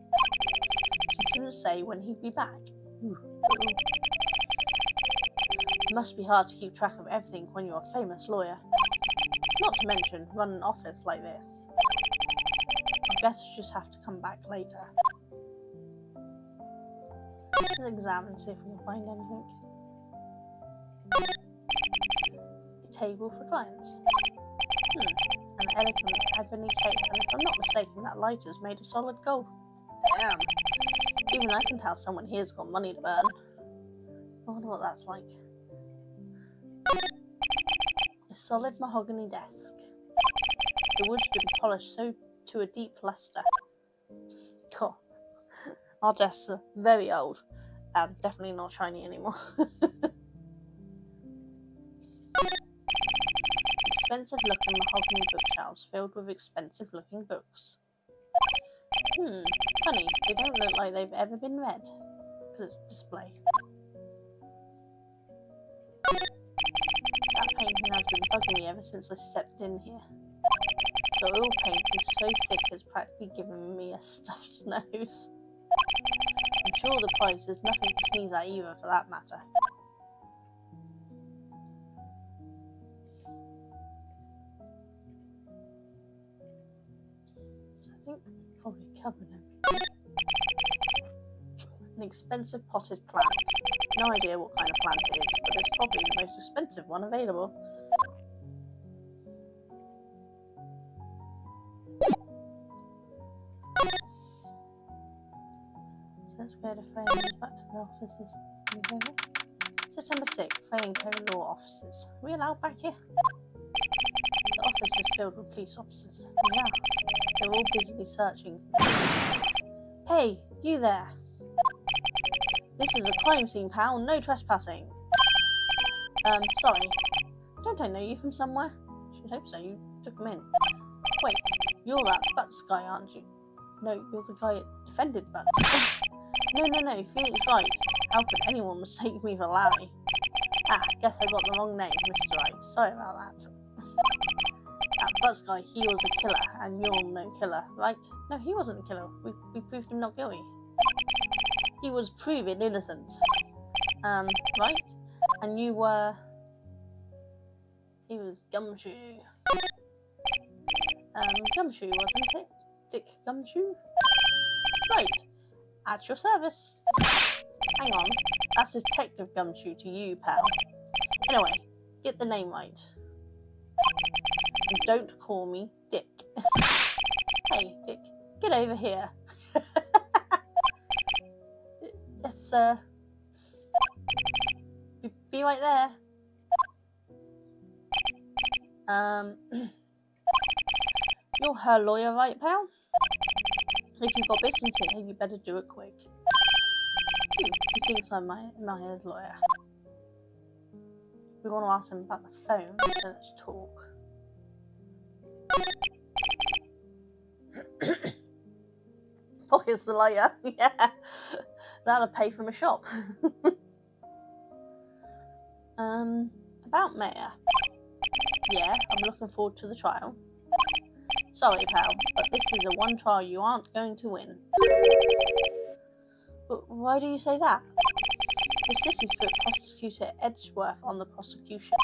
couldn't say when he'd be back. Ooh. It must be hard to keep track of everything when you're a famous lawyer. Not to mention, run an office like this. I guess I just have to come back later. Let's examine, see if we can find anything. A table for clients. An elegant ebony case, and if I'm not mistaken, that lighter is made of solid gold. Damn. Even I can tell someone here's got money to burn. I wonder what that's like. A solid mahogany desk. The wood's been polished so to a deep luster. God. Our desks are very old and definitely not shiny anymore. Expensive looking mahogany bookshelves filled with expensive looking books. Funny, they don't look like they've ever been read. Let's display. That painting has been bugging me ever since I stepped in here. The oil paint is so thick it's practically given me a stuffed nose. I'm sure the price is nothing to sneeze at either, for that matter. So I think we've probably covered everything. An expensive potted plant. No idea what kind of plant it is, but it's probably the most expensive one available. So let's go to Pheonix, back to the offices. September 6th, Pheonix Law Offices. Are we allowed back here? The office is filled with police officers. Yeah, they're all busily searching. Hey, you there! This is a crime scene, pal. No trespassing. Sorry. Don't I know you from somewhere? Should hope so. You took him in. Wait, you're that Butts guy, aren't you? No, you're the guy that defended Butts. No, Pheonix Wright. How could anyone mistake me for Larry? Ah, guess I got the wrong name, Mr. Wright. Sorry about that. That Butts guy, he was a killer, and you're no killer, right? No, he wasn't a killer. We proved him not guilty. He was proven innocent. Right? And you were... He was Gumshoe. Gumshoe, wasn't it? Dick Gumshoe? Right. At your service. Hang on. That's Detective Gumshoe to you, pal. Anyway, get the name right. And don't call me Dick. Hey, Dick, get over here. Yes, sir. Be right there. You're her lawyer, right, pal? If you've got business here, you better do it quick. He thinks I'm my lawyer. We want to ask him about the phone, so let's talk. Pocket's the lawyer. Yeah. That'll pay for my shop. About Mayor. Yeah, I'm looking forward to the trial. Sorry, pal, but this is a one trial you aren't going to win. But why do you say that? The city's put Prosecutor Edgeworth on the prosecution.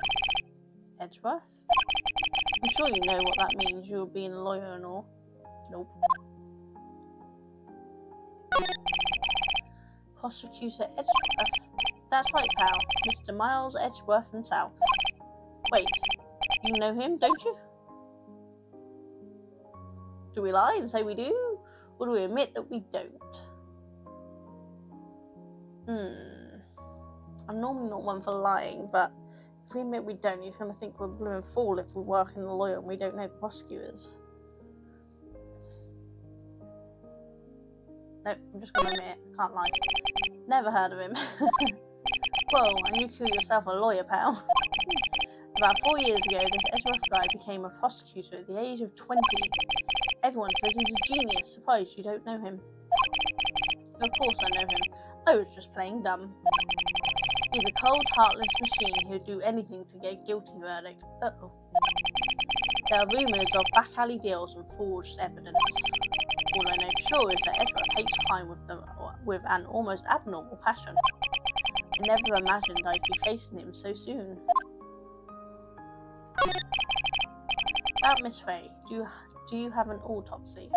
Edgeworth? I'm sure you know what that means, you're being a lawyer and all. Nope. Prosecutor Edgeworth? That's right, pal. Mr. Miles Edgeworth himself. Wait, you know him, don't you? Do we lie and say we do? Or do we admit that we don't? I'm normally not one for lying, but if we admit we don't, he's going to think we're a blooming fool if we work in the lawyer and we don't know the prosecutors. Nope, I'm just going to admit it. Can't lie. Never heard of him. Whoa, and you call yourself a lawyer, pal. About 4 years ago, this Edgeworth guy became a prosecutor at the age of 20. Everyone says he's a genius. Surprised you don't know him. Of course I know him. I was just playing dumb. He's a cold, heartless machine who'd do anything to get a guilty verdict. Uh-oh. There are rumours of back alley deals and forged evidence. All I know for sure is that Edgeworth hates crime with an almost abnormal passion. I never imagined I'd be facing him so soon. About Miss Faye, do you have an autopsy?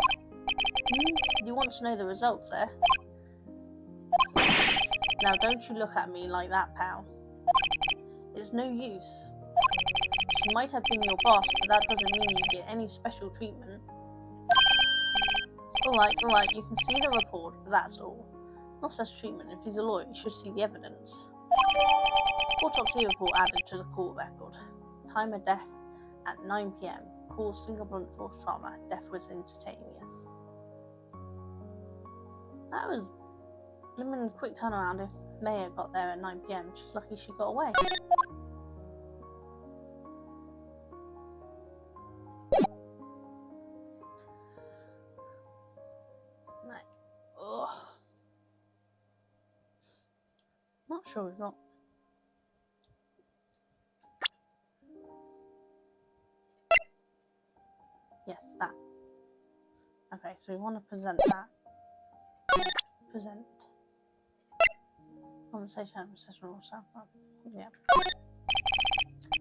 You want to know the results, eh? Now don't you look at me like that, pal. It's no use. She might have been your boss, but that doesn't mean you get any special treatment. Alright, you can see the report, but that's all. Not special treatment. If he's a lawyer, he should see the evidence. Autopsy report added to the court record. Time of death at 9 PM. Cause single blunt force trauma. Death was instantaneous. That was a quick turnaround. If Maya got there at 9 PM, she's lucky she got away. Not sure we've got. Yes, that. Okay, so we want to present that. Present. Conversation and processional cell phone. Yeah.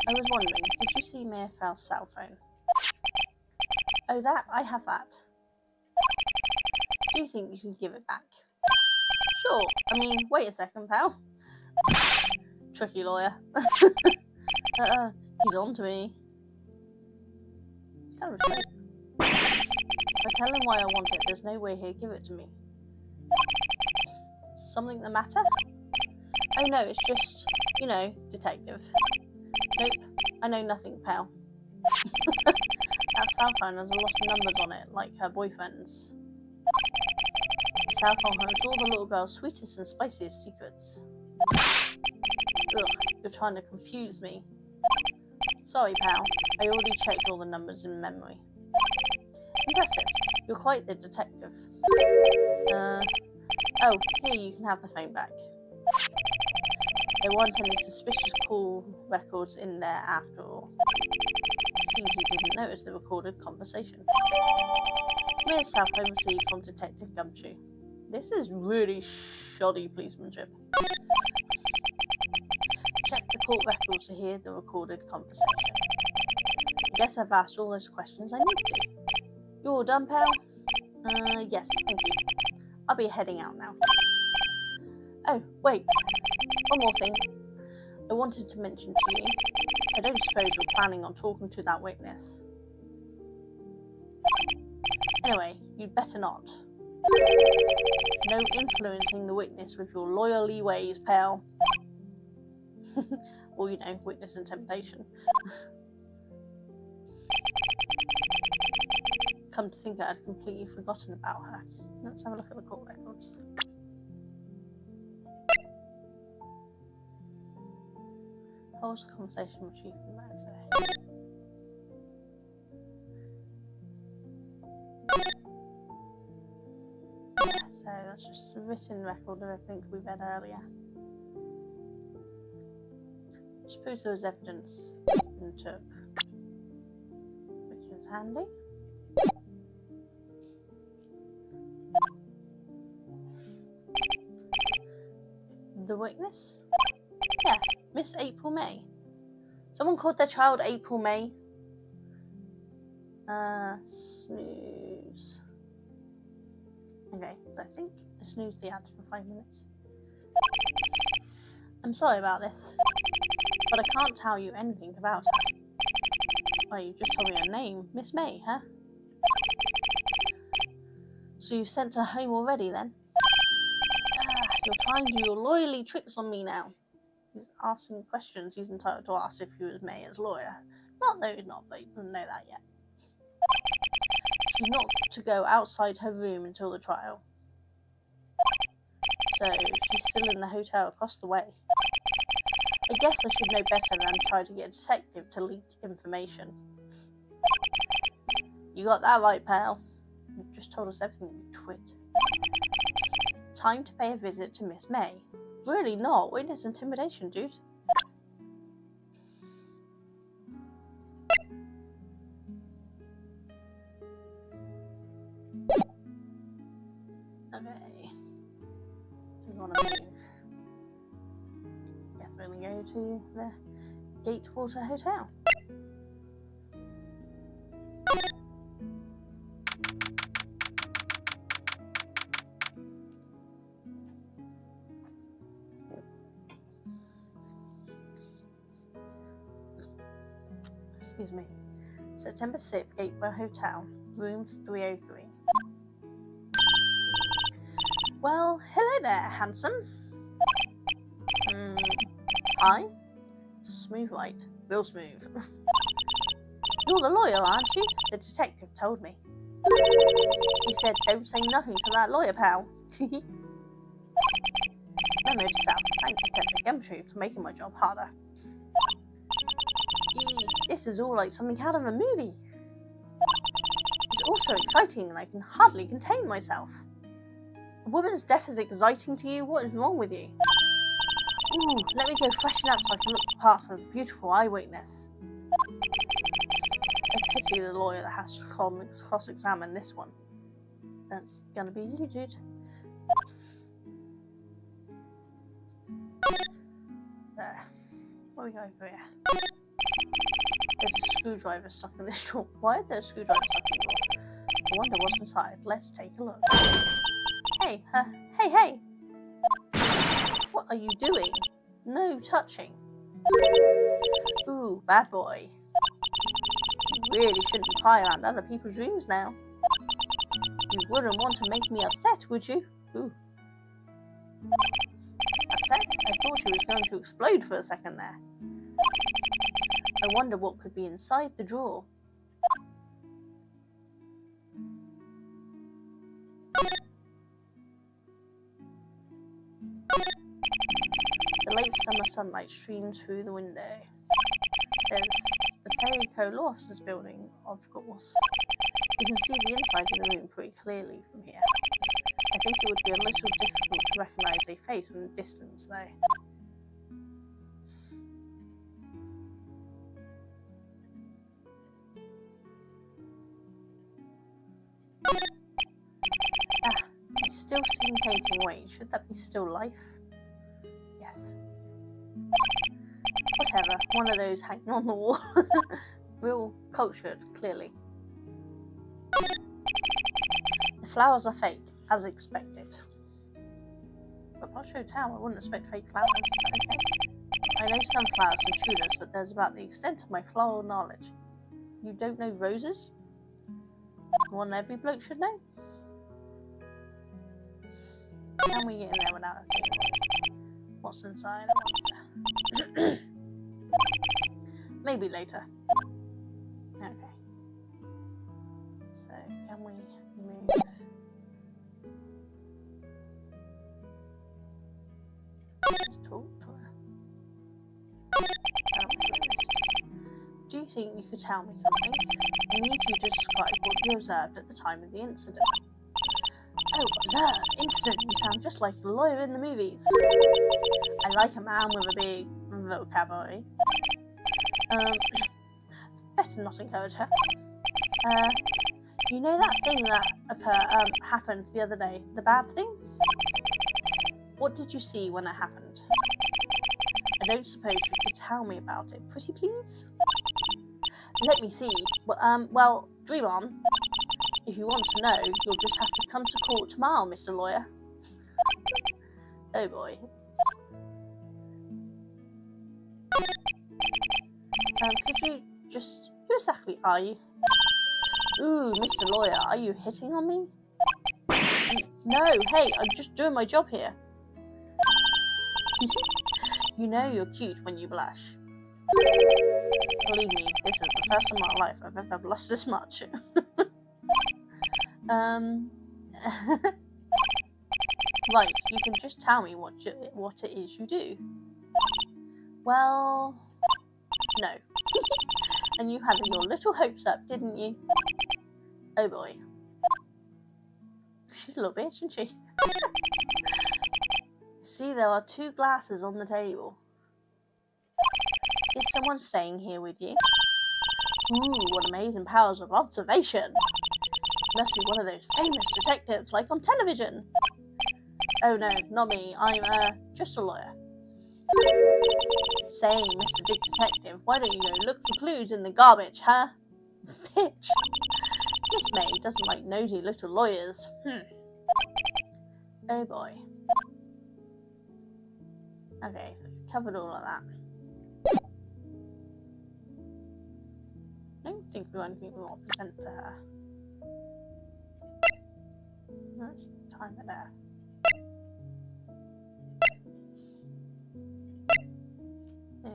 I was wondering, did you see Mia Fell's cell phone? Oh, that? I have that. Do you think you could give it back? Sure. I mean, wait a second, pal. Tricky lawyer. He's on to me. Kind of a joke. If I tell him why I want it, there's no way he'll give it to me. Something the matter? Oh no, it's just, you know, detective. Nope, I know nothing, pal. That cell phone has a lot of numbers on it, like her boyfriend's. The cell phone holds all the little girl's sweetest and spiciest secrets. Ugh, you're trying to confuse me. Sorry, pal. I already checked all the numbers in memory. Impressive. You're quite the detective. Oh, here, you can have the phone back. There weren't any suspicious call records in there after all. Seems you didn't notice the recorded conversation. Mayor's cell phone received from Detective Gumshoe. This is really shoddy policemanship. Check the court records to hear the recorded conversation. I guess I've asked all those questions I need to. You all done, pal? Yes, thank you. I'll be heading out now. Oh, wait. One more thing. I wanted to mention to you. I don't suppose you're planning on talking to that witness. Anyway, you'd better not. No influencing the witness with your lawyerly ways, pal. Or, you know, witness intimidation. Come to think, I had completely forgotten about her. Let's have a look at the court records. Holds a conversation with Chief and Matt. Yeah, so that's just a written record of everything we read earlier. Which proves there was evidence and took, which is handy. The witness? Yeah, Miss April May. Someone called their child April May. Snooze. Okay, so I think I snoozed the ads for 5 minutes. I'm sorry about this, but I can't tell you anything about her. Well, you just told me her name, Miss May, huh? So you've sent her home already then? You're trying to do your lawyerly tricks on me now. He's asking questions he's entitled to ask if he was Mayor's lawyer. Not that he's not, but he doesn't know that yet. She's not to go outside her room until the trial. So she's still in the hotel across the way. I guess I should know better than try to get a detective to leak information. You got that right, pal. You just told us everything, you twit. Time to pay a visit to Miss May. Really not. Witness intimidation, dude. Okay. So we want to move. Guess we're going to go to the Gatewater Hotel. Excuse me. September 6th, Gateway Hotel, room 303. Well, hello there, handsome. Hi? Smooth, right? Real smooth. You're the lawyer, aren't you? The detective told me. He said, don't say nothing to that lawyer, pal. Memo to self. Thank Detective Gumshoe for making my job harder. Gee, this is all like something out of a movie. It's all so exciting and I can hardly contain myself. A woman's death is exciting to you? What is wrong with you? Ooh, let me go freshen up so I can look the part of the beautiful eyewitness. I pity the lawyer that has to cross-examine this one. That's gonna be you, dude. There. What do we got over here? There's a screwdriver stuck in this drawer. Why is there a screwdriver stuck in the drawer? I wonder what's inside. Let's take a look. Hey, hey! What are you doing? No touching. Ooh, bad boy. You really shouldn't pry around other people's rooms now. You wouldn't want to make me upset, would you? Ooh. Upset? I thought she was going to explode for a second there. I wonder what could be inside the drawer. The late summer sunlight streams through the window. There's the Pheonix law officer's building, of course. You can see the inside of the room pretty clearly from here. I think it would be a little difficult to recognise a face from a distance, though. I still see him painting. Wait, should that be still life? Yes. Whatever, one of those hanging on the wall. Real cultured, clearly. The flowers are fake, as expected. But Posh Hotel, I wouldn't expect fake flowers. Okay. I know sunflowers and tulips, but there's about the extent of my floral knowledge. You don't know roses? One every bloke should know. Can we get in there without a thing? What's inside? I wonder. Maybe later. Okay. So, can we move? Let's talk to her. Do you think you could tell me something? I need you to describe what you observed at the time of the incident. Oh, observe! Incident! You sound just like the lawyer in the movies. I like a man with a big vocabulary. Better not encourage her. You know that thing that happened the other day? The bad thing? What did you see when it happened? I don't suppose you could tell me about it, pretty please? Let me see. Well, dream on. If you want to know, you'll just have to come to court tomorrow, Mr. Lawyer. Oh boy. Could you just... Who exactly are you? Ooh, Mr. Lawyer, are you hitting on me? No, hey, I'm just doing my job here. You know you're cute when you blush. Believe me, this is the first time in my life I've ever blushed this much. Right, you can just tell me what it is you do. Well, no. And you had your little hopes up, didn't you? Oh boy. She's a little bitch, isn't she? See, there are 2 glasses on the table. Is someone staying here with you? Ooh, what amazing powers of observation. Must be one of those famous detectives like on television. Oh no, not me. I'm just a lawyer. Saying, Mr. Big Detective, why don't you go look for clues in the garbage, huh? Bitch. Miss May doesn't like nosy little lawyers. Oh boy. Okay, so we've covered all of that. think of anything we want to present to her. Let's time it there. Yeah.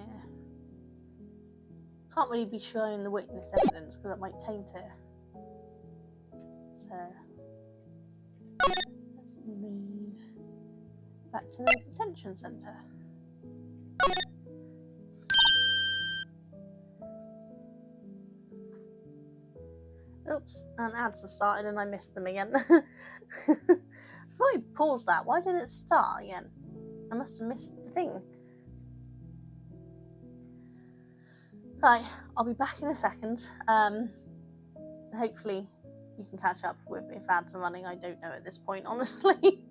Can't really be showing the witness evidence because it might taint it. So let's move back to the detention centre. Oops, and ads have started and I missed them again. Before I paused that, why did it start again? I must have missed the thing. Right, I'll be back in a second. Hopefully you can catch up with if ads are running. I don't know at this point, honestly.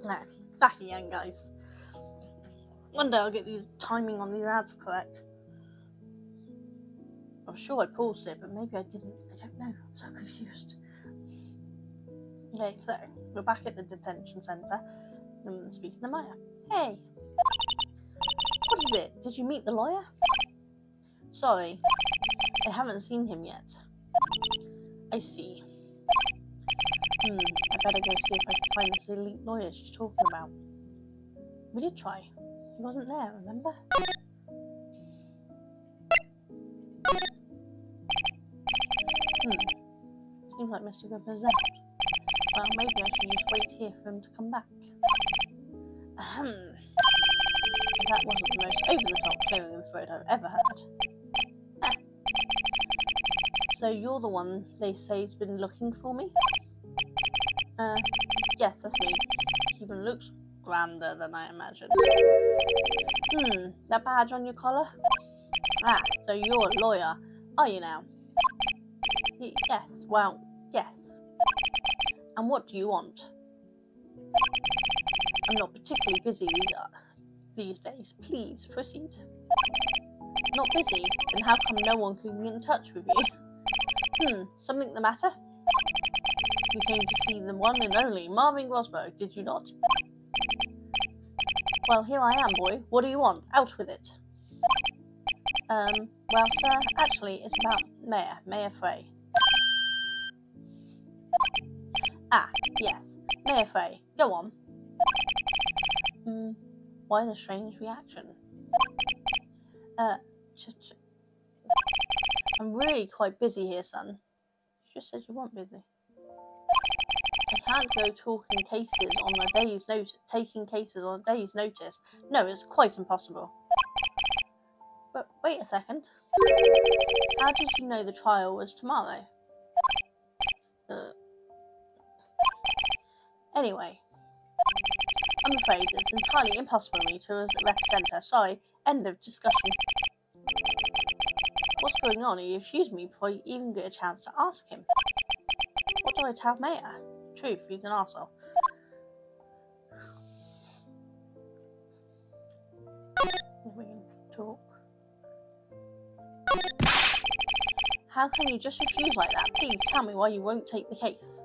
There, back again, guys. One day I'll get these timing on these ads correct. I'm sure I paused it, but maybe I didn't. I don't know. I'm so confused. Okay, so we're back at the detention centre. I'm speaking to Maya. Hey, what is it? Did you meet the lawyer? Sorry, I haven't seen him yet. I see. I better go see if I can find this elite lawyer she's talking about. We did try. He wasn't there, remember? Seems like Mr. Gripper's out. Well, maybe I should just wait here for him to come back. That wasn't the most over-the-top clearing of the throat I've ever heard. So you're the one they say's been looking for me? Yes, that's me. He even looks grander than I imagined. That badge on your collar? Ah, so you're a lawyer, are you now? Yes, well, yes. And what do you want? I'm not particularly busy these days. Please, proceed. Not busy? Then how come no one can get in touch with you? Something the matter? You came to see the one and only Marvin Rosberg, did you not? Well, here I am, boy. What do you want? Out with it. Well, sir, actually, it's about Mayor Frey. Ah, yes, Mayor Frey. Go on. Why the strange reaction? I'm really quite busy here, son. You just said you weren't busy. I can't go taking cases on a day's notice. No, it's quite impossible. But wait a second. How did you know the trial was tomorrow? Anyway, I'm afraid it's entirely impossible for me to represent her. Sorry, end of discussion. What's going on? He refused me before you even get a chance to ask him. What do I tell Mayor? Truth, he's an arsehole. We can talk. How can you just refuse like that? Please tell me why you won't take the case.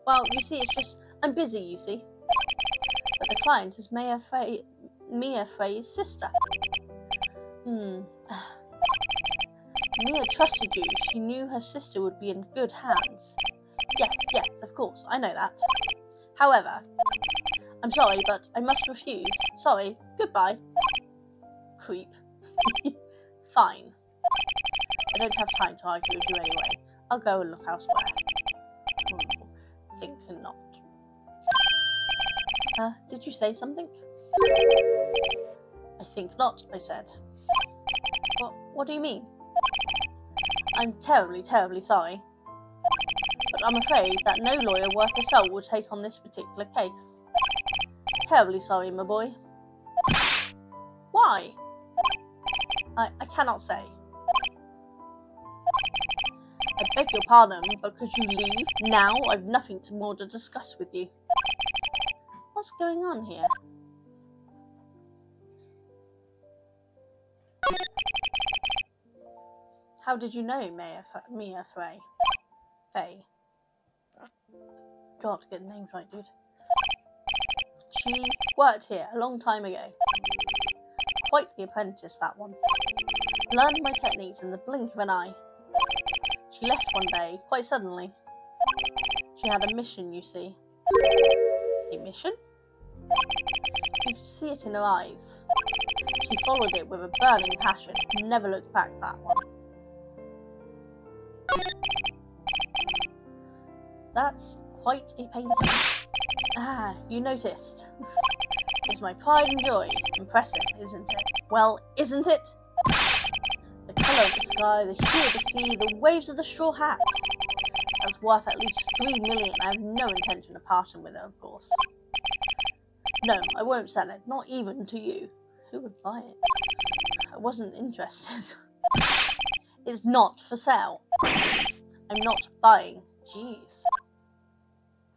Well, you see, it's just, I'm busy, you see. But the client is Mia Frey's sister. Mia trusted you. She knew her sister would be in good hands. Yes, of course, I know that. However, I'm sorry, but I must refuse. Sorry, goodbye. Creep. Fine. I don't have time to argue with you anyway. I'll go and look elsewhere. Think not. Did you say something? I think not, I said. What do you mean? I'm terribly, terribly sorry. But I'm afraid that no lawyer worth a soul will take on this particular case. Terribly sorry, my boy. Why? I cannot say. I beg your pardon, but could you leave now? I've nothing more to discuss with you. What's going on here? How did you know Mia Frey? Faye. God, get the names right, dude. She worked here a long time ago. Quite the apprentice, that one. Learned my techniques in the blink of an eye. She left one day, quite suddenly. She had a mission, you see. A mission? You could see it in her eyes. She followed it with a burning passion, never looked back, that one. That's quite a painting. Ah, you noticed. It's my pride and joy. Impressive, isn't it? Well, isn't it? The colour of the sky, the hue of the sea, the waves of the straw hat. That's worth at least 3 million. I have no intention of parting with it, of course. No, I won't sell it. Not even to you. Who would buy it? I wasn't interested. It's not for sale. I'm not buying. Jeez.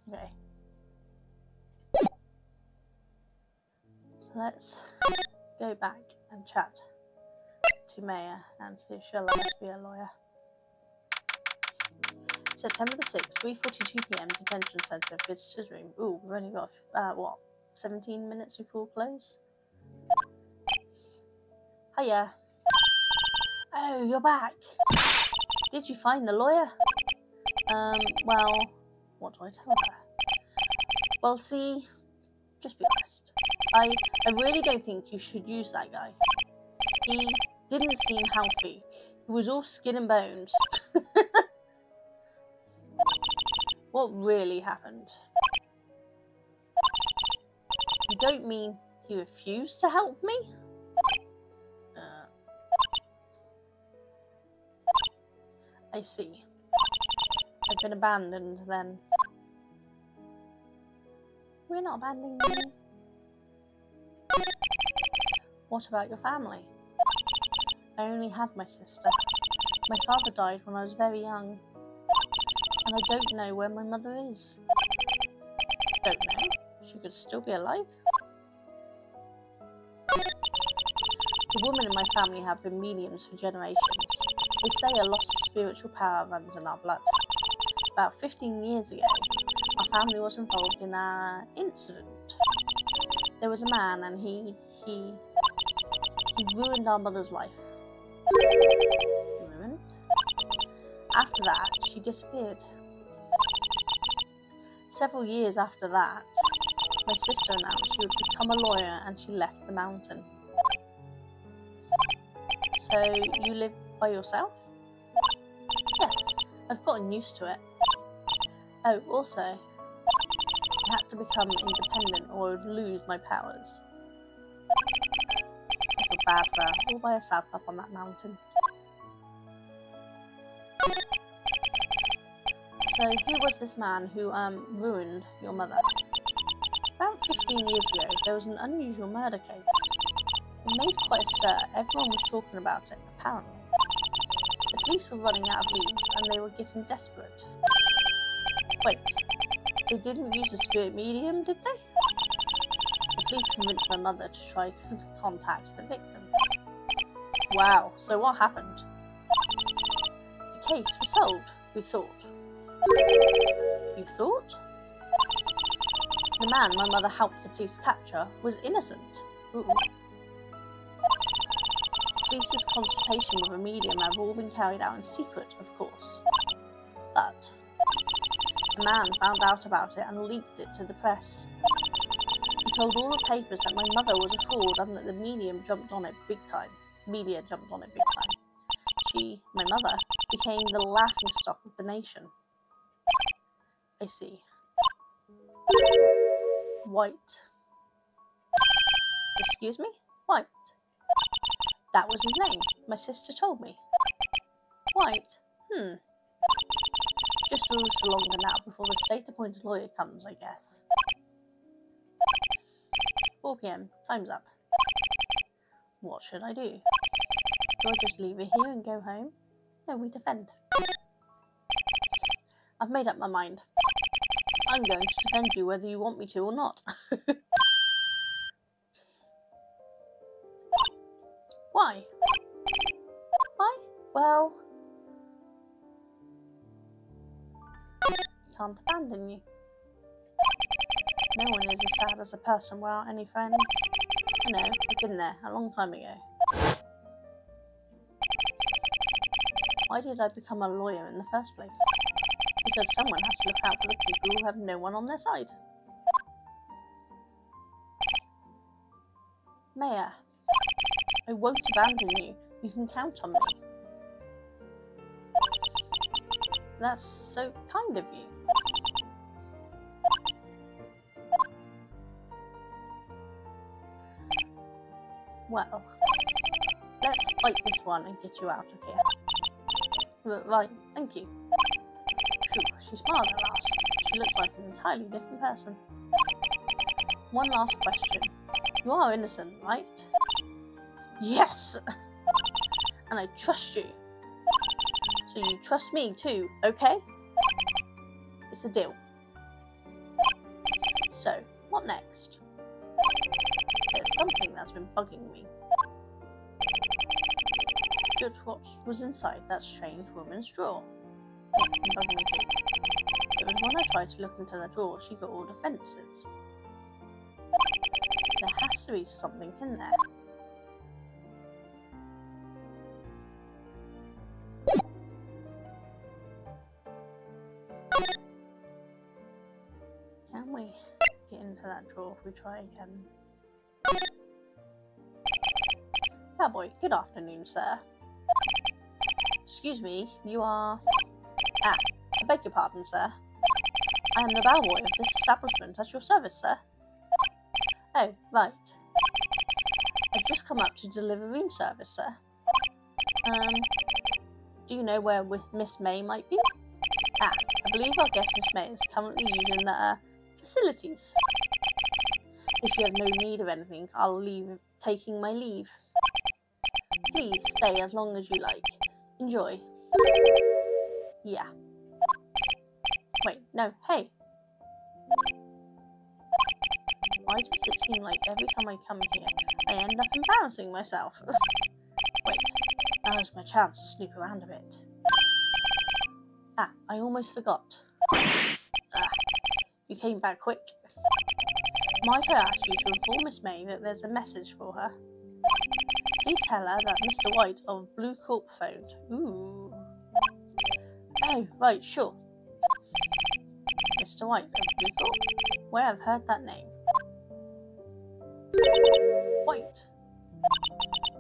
Okay. So let's go back and chat to Maya and see if she'll let us be a lawyer. September the 6th, 3:42 PM, detention centre, visitors room. Ooh, we've only got, 17 minutes before close? Hiya. Oh, you're back. Did you find the lawyer? Well, what do I tell her? Well, see, just be honest. I really don't think you should use that guy. He didn't seem healthy. He was all skin and bones. What really happened? You don't mean he refused to help me? I see. I've been abandoned then. We're not abandoning you. What about your family? I only had my sister. My father died when I was very young. And I don't know where my mother is. Don't know? She could still be alive? The women in my family have been mediums for generations. They say a lot of spiritual power runs in our blood. About 15 years ago, our family was involved in an incident. There was a man and he ruined our mother's life. Ruined? After that, she disappeared. Several years after that, my sister announced she would become a lawyer and she left the mountain. So, you live by yourself? Yes, I've gotten used to it. Oh, also, I had to become independent or I would lose my powers. I feel bad for her, all by herself up on that mountain. So who was this man who ruined your mother? About 15 years ago, there was an unusual murder case. It made quite a stir. Everyone was talking about it, apparently. The police were running out of leads, and they were getting desperate. Wait, they didn't use a spirit medium, did they? The police convinced my mother to try to contact the victim. Wow, so what happened? The case was solved, we thought. You thought? The man my mother helped the police capture was innocent. Ooh. The police's consultation with a medium have all been carried out in secret, of course. But a man found out about it and leaked it to the press. He told all the papers that my mother was a fraud and that the medium jumped on it big time. Media jumped on it big time. She, my mother, became the laughingstock of the nation. I see. White. Excuse me? White. That was his name. My sister told me. White? Just a little longer now before the state-appointed lawyer comes, I guess. 4 PM. Time's up. What should I do? Do I just leave it here and go home? No, we defend. I've made up my mind. I'm going to defend you whether you want me to or not. Why? Why? Well, can't abandon you. No one is as sad as a person without any friends. I know, I've been there a long time ago. Why did I become a lawyer in the first place? Because someone has to look out for the people who have no one on their side. Mayor, I won't abandon you. You can count on me. That's so kind of you. Well, let's fight this one and get you out of here. Right, thank you. Phew, she smiled at last. She looked like an entirely different person. One last question. You are innocent, right? Yes! And I trust you. So you trust me too, okay? It's a deal. So, what next? There's something that's been bugging me. Good, what was inside that strange woman's drawer? It's been bugging me too. It was when I tried to look into the drawer, she got all defensive. There has to be something in there. Can we get into that drawer if we try again? Cowboy, good afternoon, sir. Excuse me, you are... I beg your pardon, sir. I am the bellboy of this establishment at your service, sir. Oh, right. I've just come up to deliver room service, sir. Do you know where Miss May might be? I believe our guest Miss May is currently using the, facilities. If you have no need of anything, I'll leave taking my leave. Please stay as long as you like. Enjoy. Yeah. Wait, no, hey. Why does it seem like every time I come here, I end up embarrassing myself? Wait, now's my chance to snoop around a bit. I almost forgot. You came back quick. Might I ask you to inform Miss May that there's a message for her? Please tell her that Mr. White of Blue Corp phoned. Ooh. Oh, right, sure. Mr. White of Blue Corp? Where I've heard that name. White.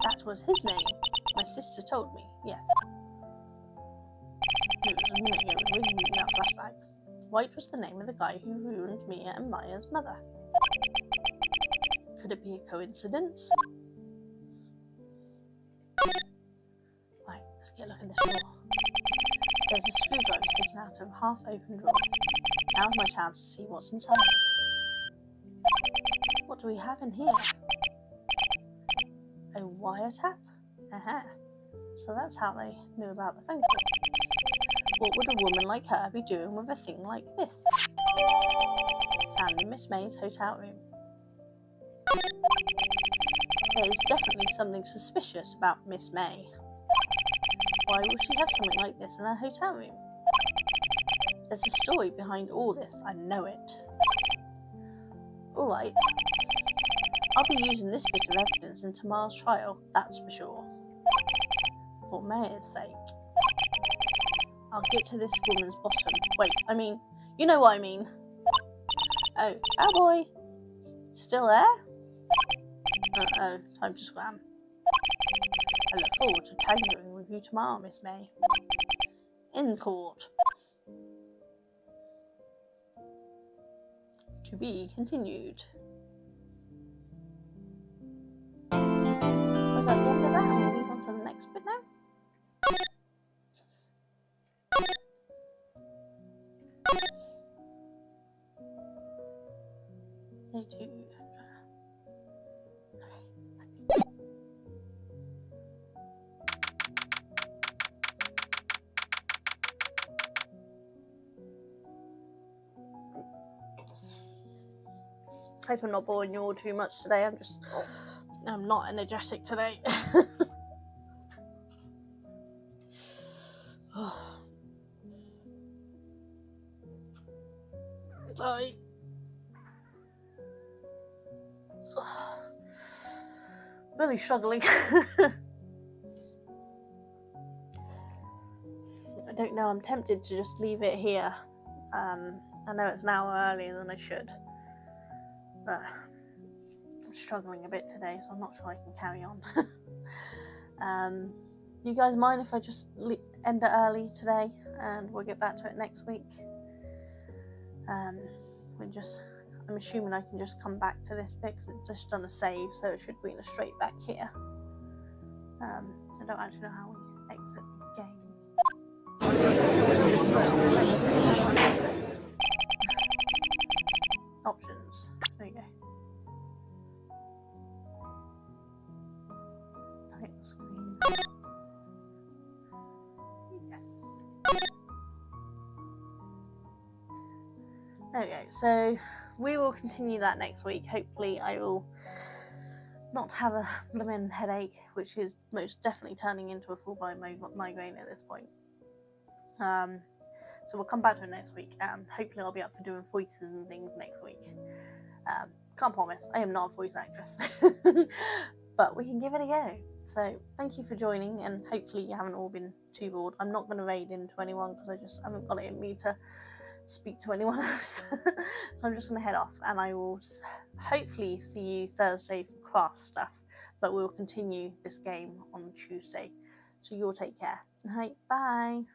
That was his name. My sister told me, yes. It was a minute ago, reading that flashback. White was the name of the guy who ruined Mia and Maya's mother. Could it be a coincidence? Right, let's get a look in this drawer. There's a screwdriver sticking out of half-open drawer. Now's my chance to see what's inside. What do we have in here? A wiretap? Aha. So that's how they knew about the phone call. What would a woman like her be doing with a thing like this? Found in Miss May's hotel room. There is definitely something suspicious about Miss May. Why would she have something like this in her hotel room? There's a story behind all this, I know it. Alright, I'll be using this bit of evidence in tomorrow's trial, that's for sure. For Mayor's sake. I'll get to this woman's bottom. Wait, I mean, you know what I mean. Oh, cowboy! Still there? Uh-oh, time to scram. I look forward to tangoing with you tomorrow, Miss May. In court. To be continued. Was that the end of that? And we'll move on to the next bit now. Hope I'm not boring you all too much today. I'm not energetic today. Sorry. Really struggling. I don't know, I'm tempted to just leave it here. I know it's an hour earlier than I should, but I'm struggling a bit today, so I'm not sure I can carry on. You guys mind if I just end it early today and we'll get back to it next week? I'm assuming I can just come back to this bit because it's just done a save, so it should bring us straight back here. I don't actually know how we exit the game. Options. There you go. Title screen. Yes. There we go. So we will continue that next week. Hopefully I will not have a blooming headache, which is most definitely turning into a full-blown migraine at this point. So we'll come back to it next week, and hopefully I'll be up for doing voices and things next week. Can't promise, I am not a voice actress, but we can give it a go. So thank you for joining, and hopefully you haven't all been too bored. I'm not going to raid into anyone because I just haven't got it in me to speak to anyone else. So I'm just going to head off, and I will hopefully see you Thursday for craft stuff, but we'll continue this game on Tuesday. So you'll take care. Right, bye.